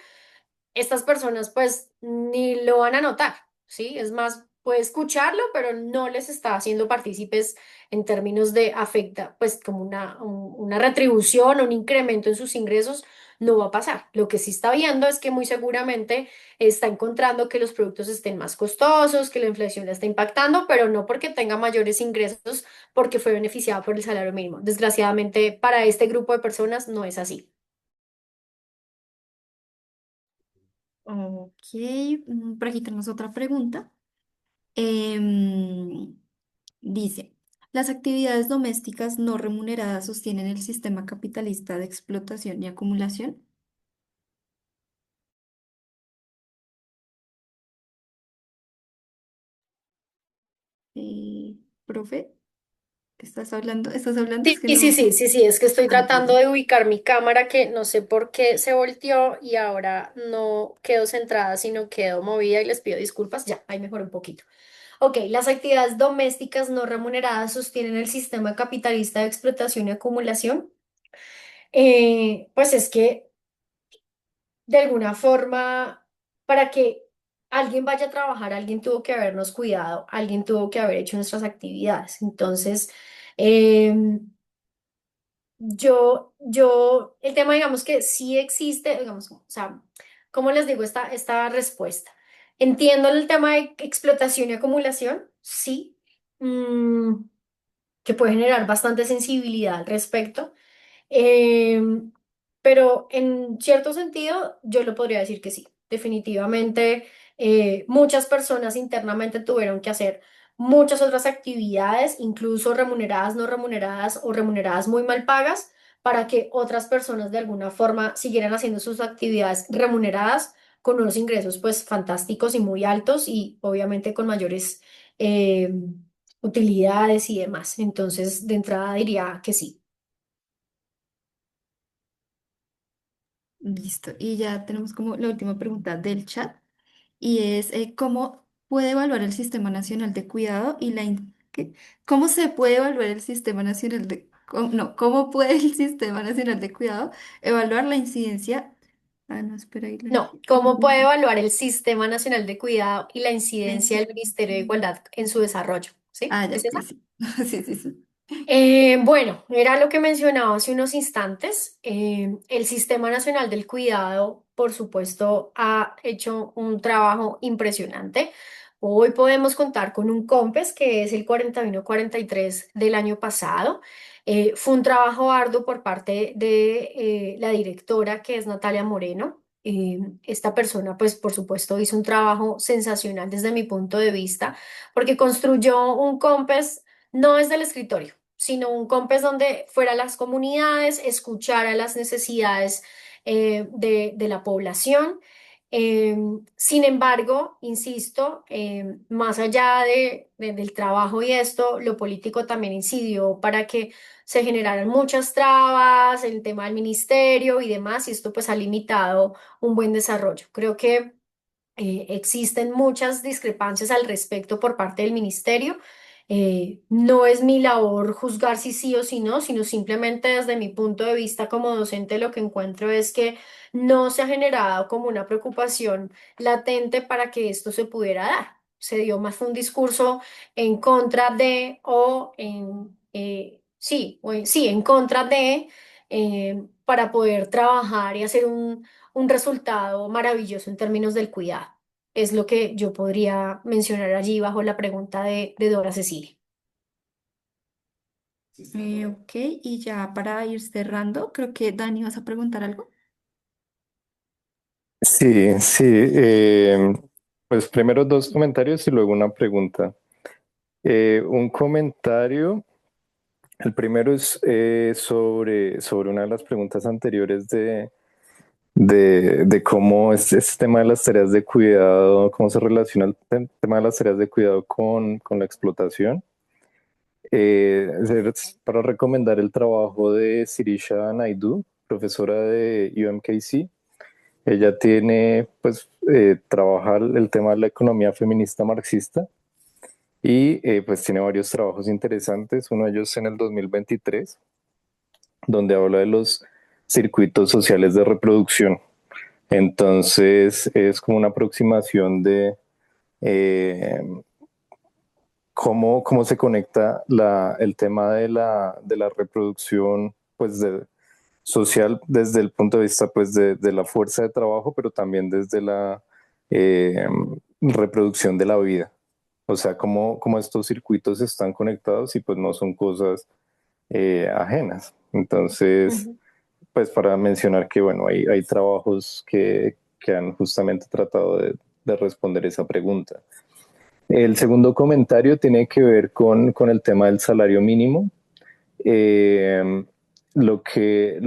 estas personas pues ni lo van a notar, ¿sí? Es más, puede escucharlo, pero no les está haciendo partícipes en términos de afecta, pues como una retribución o un incremento en sus ingresos, no va a pasar. Lo que sí está viendo es que muy seguramente está encontrando que los productos estén más costosos, que la inflación la está impactando, pero no porque tenga mayores ingresos, porque fue beneficiado por el salario mínimo. Desgraciadamente, para este grupo de personas no es así. Ok, por aquí tenemos otra pregunta. Em, Dice, las actividades domésticas no remuneradas sostienen el sistema capitalista de explotación y acumulación. Profe, ¿estás hablando? ¿Estás hablando? Es Sí, que sí, no. sí, sí, sí, es que estoy Ah, tratando de ubicar mi cámara que no sé por qué se volteó y ahora no quedo centrada, sino quedo movida y les pido disculpas. Ya, ahí mejoró un poquito. Ok, las actividades domésticas no remuneradas sostienen el sistema capitalista de explotación y acumulación. Pues es que de alguna forma, para que alguien vaya a trabajar, alguien tuvo que habernos cuidado, alguien tuvo que haber hecho nuestras actividades. Entonces, em, el tema, digamos que sí existe, digamos, o sea, ¿cómo les digo esta respuesta? Entiendo el tema de explotación y acumulación, sí, mm, que puede generar bastante sensibilidad al respecto. Em, pero en cierto sentido, yo lo podría decir que sí. Definitivamente, muchas personas internamente tuvieron que hacer muchas otras actividades, incluso remuneradas, no remuneradas o remuneradas muy mal pagas, para que otras personas de alguna forma siguieran haciendo sus actividades remuneradas con unos ingresos pues fantásticos y muy altos y obviamente con mayores utilidades y demás. Entonces, de entrada diría que sí. listo. Y ya tenemos como la última pregunta del chat y es ¿cómo puede evaluar el Sistema Nacional de Cuidado y ¿qué? ¿Cómo se puede evaluar el Sistema Nacional de no, ¿cómo puede el Sistema Nacional de Cuidado evaluar la incidencia? Ah, no, espera ahí. No, ¿cómo puede evaluar el Sistema Nacional de Cuidado y la La incidencia del Ministerio de incidencia. Igualdad en su desarrollo? ¿Sí? Ah, ¿Es ya, esa? sí, sí. Sí, sí, sí. Bueno, era lo que mencionaba hace unos instantes. El Sistema Nacional del Cuidado, por supuesto, ha hecho un trabajo impresionante. Hoy podemos contar con un COMPES, que es el 4143 del año pasado. Fue un trabajo arduo por parte de la directora, que es Natalia Moreno. Esta persona, pues, por supuesto, hizo un trabajo sensacional desde mi punto de vista, porque construyó un COMPES no desde el escritorio, sino un COMPES donde fuera a las comunidades, escuchara las necesidades de la población. Eh, Sin embargo, insisto, más allá del trabajo y esto, lo político también incidió para que se generaran muchas trabas, el tema del ministerio y demás, y esto pues ha limitado un buen desarrollo. Creo que Existen muchas discrepancias al respecto por parte del ministerio. No es mi labor juzgar si sí o si no, sino simplemente desde mi punto de vista como docente lo que encuentro es que no se ha generado como una preocupación latente para que esto se pudiera dar. Se dio más un discurso en contra de o en, sí, sí, en contra de, para poder trabajar y hacer un resultado maravilloso en términos del cuidado. Es lo que yo podría mencionar allí bajo la pregunta de Dora Cecilia. Ok, y ya para ir cerrando, creo que Dani, ¿vas a preguntar algo? Sí, sí. Pues primero dos comentarios y luego una pregunta. Un comentario, el primero es sobre una de las preguntas anteriores de cómo es este tema de las tareas de cuidado, cómo se relaciona el tema de las tareas de cuidado con la explotación. Es para recomendar el trabajo de Sirisha Naidu, profesora de UMKC. Ella tiene, pues, trabaja el tema de la economía feminista marxista y pues tiene varios trabajos interesantes. Uno de ellos en el 2023, donde habla de los circuitos sociales de reproducción. Entonces, es como una aproximación de eh, cómo se conecta el tema de la reproducción, pues, social desde el punto de vista pues de la fuerza de trabajo, pero también desde la eh, reproducción de la vida. O sea, cómo estos circuitos están conectados y pues no son cosas ajenas. Entonces, Ujú. pues para mencionar que bueno, hay trabajos que han justamente tratado de responder esa pregunta. El segundo comentario tiene que ver con el tema del salario mínimo. Eh, lo que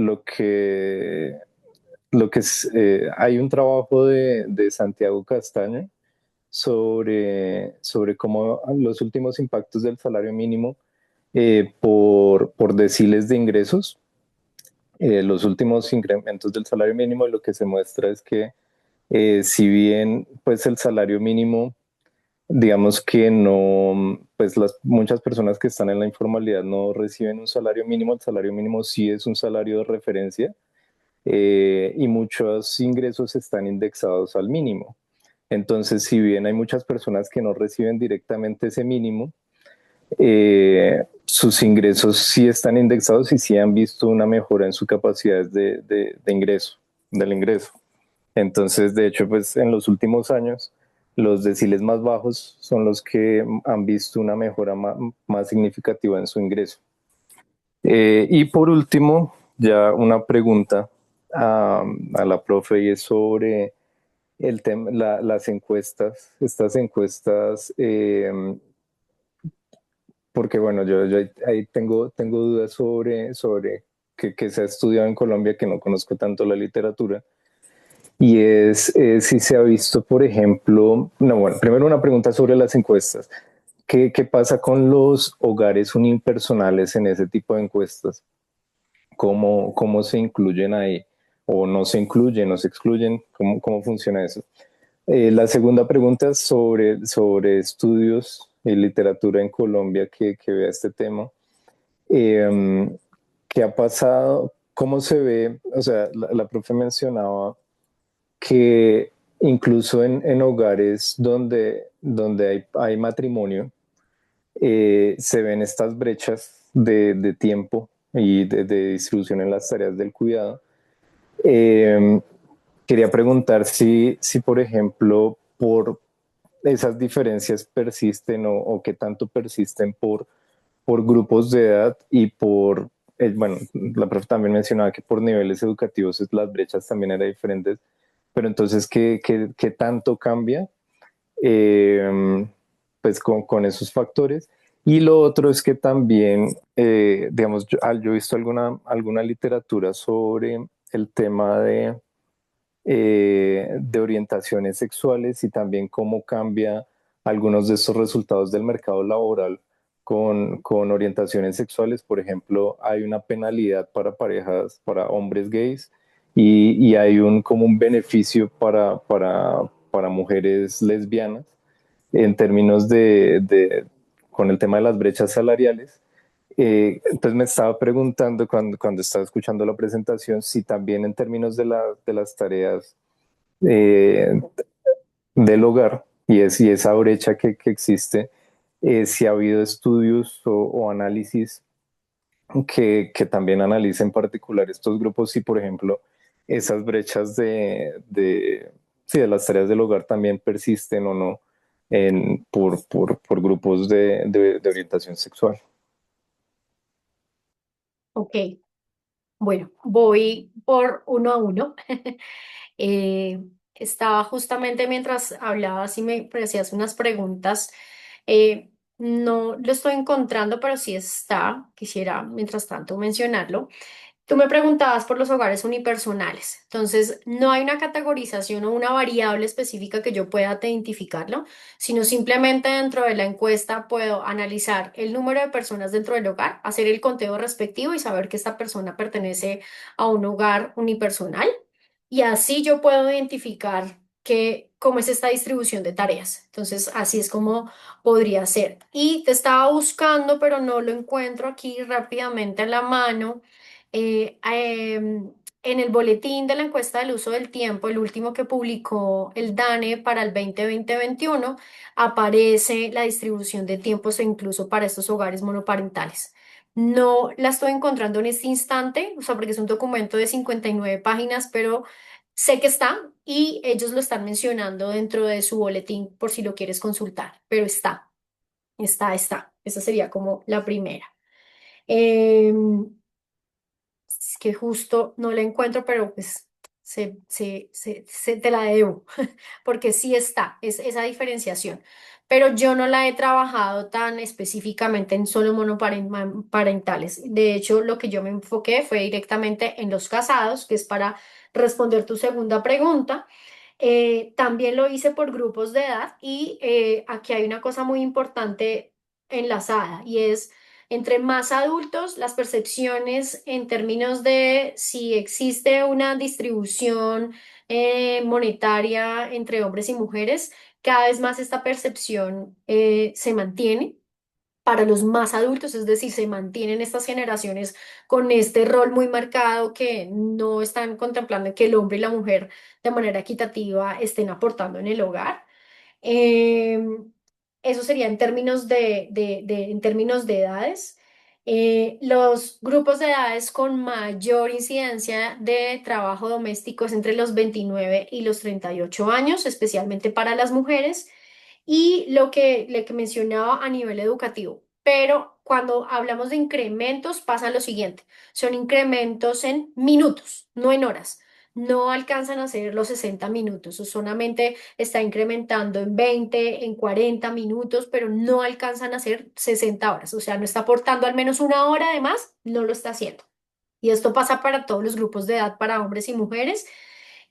hay un trabajo de Santiago Castaño sobre cómo los últimos impactos del salario mínimo por deciles de ingresos. Los últimos incrementos del salario mínimo, lo que se muestra es que si bien pues el salario mínimo, digamos que no, pues muchas personas que están en la informalidad no reciben un salario mínimo, el salario mínimo sí es un salario de referencia, y muchos ingresos están indexados al mínimo. Entonces, si bien hay muchas personas que no reciben directamente ese mínimo, sus ingresos sí están indexados y sí han visto una mejora en su capacidad de ingreso, del ingreso. Entonces, de hecho, pues en los últimos años, los deciles más bajos son los que han visto una mejora más significativa en su ingreso. Y por último, ya una pregunta a la profe y es sobre el tema, las encuestas, estas encuestas, porque bueno, yo ahí tengo dudas sobre que se ha estudiado en Colombia, que no conozco tanto la literatura, y es si se ha visto, por ejemplo, no, bueno, primero una pregunta sobre las encuestas. ¿Qué pasa con los hogares unipersonales en ese tipo de encuestas? ¿Cómo se incluyen ahí? ¿O no se incluyen, no se excluyen? ¿Cómo funciona eso? La segunda pregunta es sobre estudios y literatura en Colombia que vea este tema. Eh, ¿Qué ha pasado? ¿Cómo se ve? O sea, la profe mencionaba que incluso en hogares donde hay matrimonio, se ven estas brechas de tiempo y de distribución en las tareas del cuidado. Eh, Quería preguntar si, por ejemplo, por esas diferencias persisten o qué tanto persisten por grupos de edad y bueno, la profe también mencionaba que por niveles educativos las brechas también eran diferentes, pero entonces, ¿qué tanto cambia? Eh, pues con esos factores. Y lo otro es que también, digamos, yo he visto alguna literatura sobre el tema de orientaciones sexuales y también cómo cambia algunos de estos resultados del mercado laboral con orientaciones sexuales. Por ejemplo, hay una penalidad para parejas, para hombres gays, y hay como un beneficio para mujeres lesbianas en términos con el tema de las brechas salariales. Entonces me estaba preguntando cuando estaba escuchando la presentación si también en términos de las tareas eh, del hogar y esa brecha que existe, si ha habido estudios o análisis que también analicen en particular estos grupos y, por ejemplo, esas brechas sí, de las tareas del hogar también persisten o no por grupos de orientación sexual. Ok, bueno, voy por uno a uno. Eh, Estaba justamente mientras hablabas y me hacías unas preguntas. No lo estoy encontrando, pero sí está. Quisiera, mientras tanto, mencionarlo. Tú me preguntabas por los hogares unipersonales. Entonces, no hay una categorización o una variable específica que yo pueda identificarlo, sino simplemente dentro de la encuesta puedo analizar el número de personas dentro del hogar, hacer el conteo respectivo y saber que esta persona pertenece a un hogar unipersonal. Y así yo puedo identificar cómo es esta distribución de tareas. Entonces, así es como podría ser. Y te estaba buscando, pero no lo encuentro aquí rápidamente en la mano. En el boletín de la encuesta del uso del tiempo, el último que publicó el DANE para el 2020-21, aparece la distribución de tiempos e incluso para estos hogares monoparentales. No la estoy encontrando en este instante, o sea, porque es un documento de 59 páginas, pero sé que está y ellos lo están mencionando dentro de su boletín por si lo quieres consultar, pero está. Esa sería como la primera. Em, es que justo no la encuentro, pero pues te la debo, porque sí está, es esa diferenciación. Pero yo no la he trabajado tan específicamente en solo monoparentales. De hecho, lo que yo me enfoqué fue directamente en los casados, que es para responder tu segunda pregunta. También lo hice por grupos de edad y aquí hay una cosa muy importante enlazada y es entre más adultos, las percepciones en términos de si existe una distribución monetaria entre hombres y mujeres, cada vez más esta percepción se mantiene. Para los más adultos, es decir, se mantienen estas generaciones con este rol muy marcado que no están contemplando que el hombre y la mujer de manera equitativa estén aportando en el hogar. Eh, Eso sería en términos en términos de edades. Los grupos de edades con mayor incidencia de trabajo doméstico es entre los 29 y los 38 años, especialmente para las mujeres y que mencionaba a nivel educativo. Pero cuando hablamos de incrementos pasa lo siguiente, son incrementos en minutos, no en horas. No alcanzan a ser los 60 minutos, o solamente está incrementando en 20, en 40 minutos, pero no alcanzan a ser 60 horas. O sea, no está aportando al menos una hora de más, no lo está haciendo. Y esto pasa para todos los grupos de edad, para hombres y mujeres.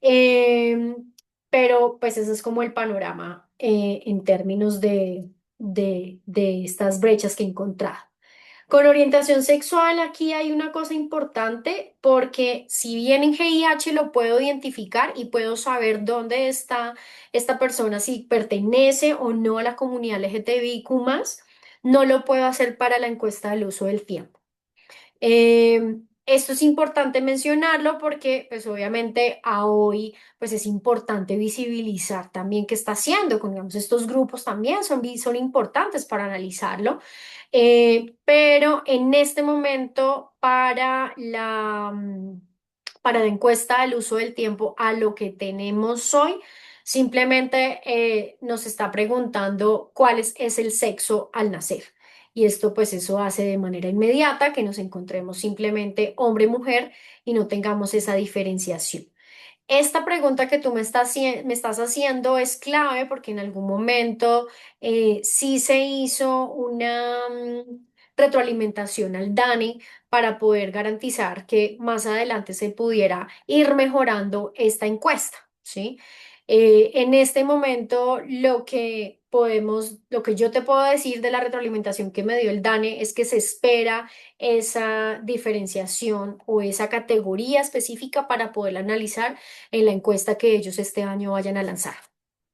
Em, pero pues ese es como el panorama en términos de estas brechas que he encontrado. Con orientación sexual, aquí hay una cosa importante porque si bien en GIH lo puedo identificar y puedo saber dónde está esta persona, si pertenece o no a la comunidad LGTBIQ+, no lo puedo hacer para la encuesta del uso del tiempo. Esto es importante mencionarlo porque, pues obviamente a hoy, pues es importante visibilizar también qué está haciendo, digamos, estos grupos también son importantes para analizarlo. Pero en este momento, para la encuesta del uso del tiempo, a lo que tenemos hoy, simplemente nos está preguntando es el sexo al nacer. Y esto pues eso hace de manera inmediata que nos encontremos simplemente hombre-mujer y no tengamos esa diferenciación. Esta pregunta que tú me estás haciendo es clave porque en algún momento sí se hizo una retroalimentación al DANE para poder garantizar que más adelante se pudiera ir mejorando esta encuesta, ¿sí? En este momento lo que yo te puedo decir de la retroalimentación que me dio el DANE es que se espera esa diferenciación o esa categoría específica para poder analizar en la encuesta que ellos este año vayan a lanzar.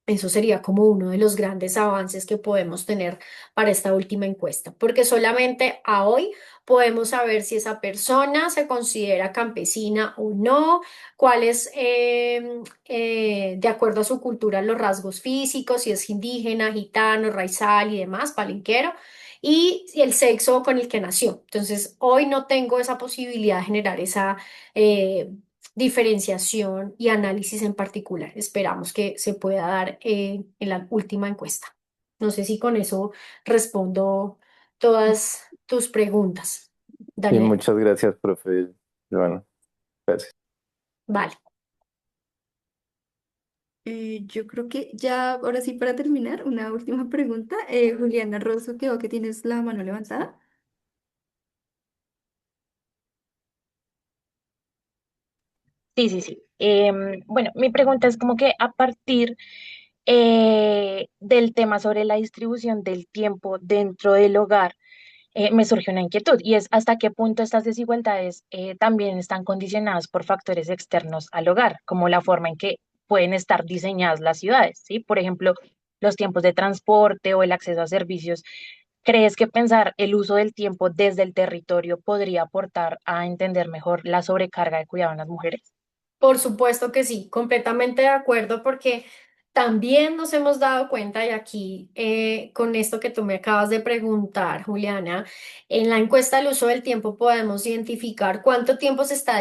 Eso sería como uno de los grandes avances que podemos tener para esta última encuesta, porque solamente a hoy podemos saber si esa persona se considera campesina o no, cuáles, de acuerdo a su cultura, los rasgos físicos, si es indígena, gitano, raizal y demás, palenquero, y el sexo con el que nació. Entonces, hoy no tengo esa posibilidad de generar esa eh, diferenciación y análisis en particular. Esperamos que se pueda dar en la última encuesta. No sé si con eso respondo todas tus preguntas, Y Daniel. muchas gracias, profe. Bueno, gracias. Vale. Yo creo que ya, ahora sí, para terminar, una última pregunta. Juliana Rosso, que veo que tienes la mano levantada. Sí, sí, sí. Bueno, mi pregunta es como que a partir del tema sobre la distribución del tiempo dentro del hogar, me surge una inquietud y es hasta qué punto estas desigualdades también están condicionadas por factores externos al hogar, como la forma en que pueden estar diseñadas las ciudades, ¿sí? Por ejemplo, los tiempos de transporte o el acceso a servicios. ¿Crees que pensar el uso del tiempo desde el territorio podría aportar a entender mejor la sobrecarga de cuidado en las mujeres? Por supuesto que sí, completamente de acuerdo, porque también nos hemos dado cuenta, y aquí con esto que tú me acabas de preguntar, Juliana, en la encuesta del uso del tiempo podemos identificar cuánto tiempo se está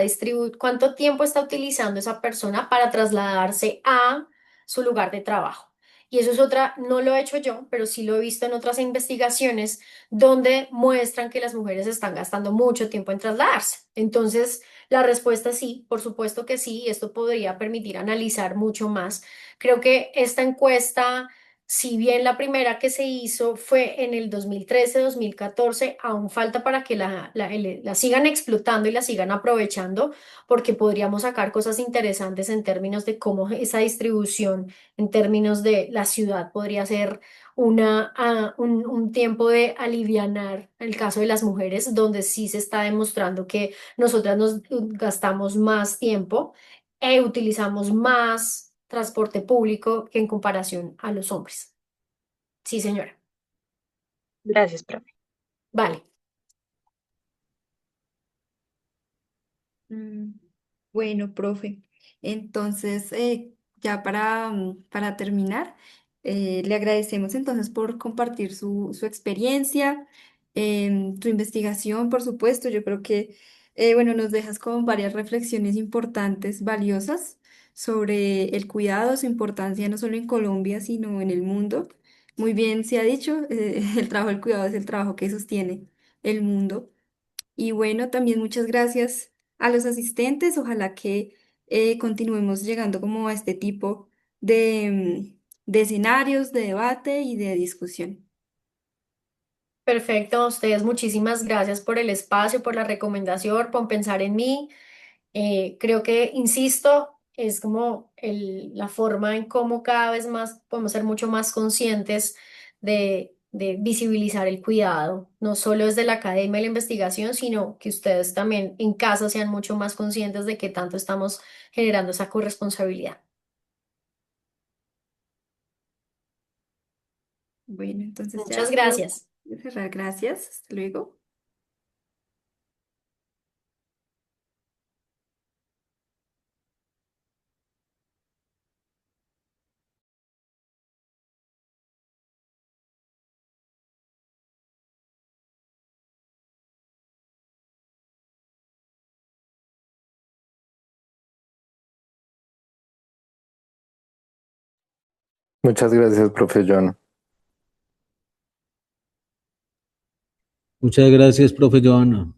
cuánto tiempo está utilizando esa persona para trasladarse a su lugar de trabajo. Y eso es otra, no lo he hecho yo, pero sí lo he visto en otras investigaciones donde muestran que las mujeres están gastando mucho tiempo en trasladarse. Entonces, la respuesta es sí, por supuesto que sí, y esto podría permitir analizar mucho más. Creo que esta encuesta, si bien la primera que se hizo fue en el 2013-2014, aún falta para que la sigan explotando y la sigan aprovechando, porque podríamos sacar cosas interesantes en términos de cómo esa distribución, en términos de la ciudad, podría ser un tiempo de alivianar el caso de las mujeres, donde sí se está demostrando que nosotras nos gastamos más tiempo e utilizamos más transporte público que en comparación a los hombres. Sí, señora. Gracias, profe. Vale. Mm, Bueno, profe. Entonces, ya para terminar, le agradecemos entonces por compartir su experiencia, su investigación, por supuesto. Yo creo que, bueno, nos dejas con varias reflexiones importantes, valiosas, sobre el cuidado, su importancia no solo en Colombia, sino en el mundo. Muy bien se ha dicho, el trabajo del cuidado es el trabajo que sostiene el mundo. Y bueno, también muchas gracias a los asistentes. Ojalá que continuemos llegando como a este tipo de escenarios, de debate y de discusión. Perfecto, a ustedes muchísimas gracias por el espacio, por la recomendación, por pensar en mí. Creo que, insisto, es como la forma en cómo cada vez más podemos ser mucho más conscientes de visibilizar el cuidado, no solo desde la academia y la investigación, sino que ustedes también en casa sean mucho más conscientes de que tanto estamos generando esa corresponsabilidad. Bueno, entonces Muchas ya puedo gracias. cerrar. Gracias. Hasta luego. Muchas gracias, profe John. Muchas gracias, profe Joana.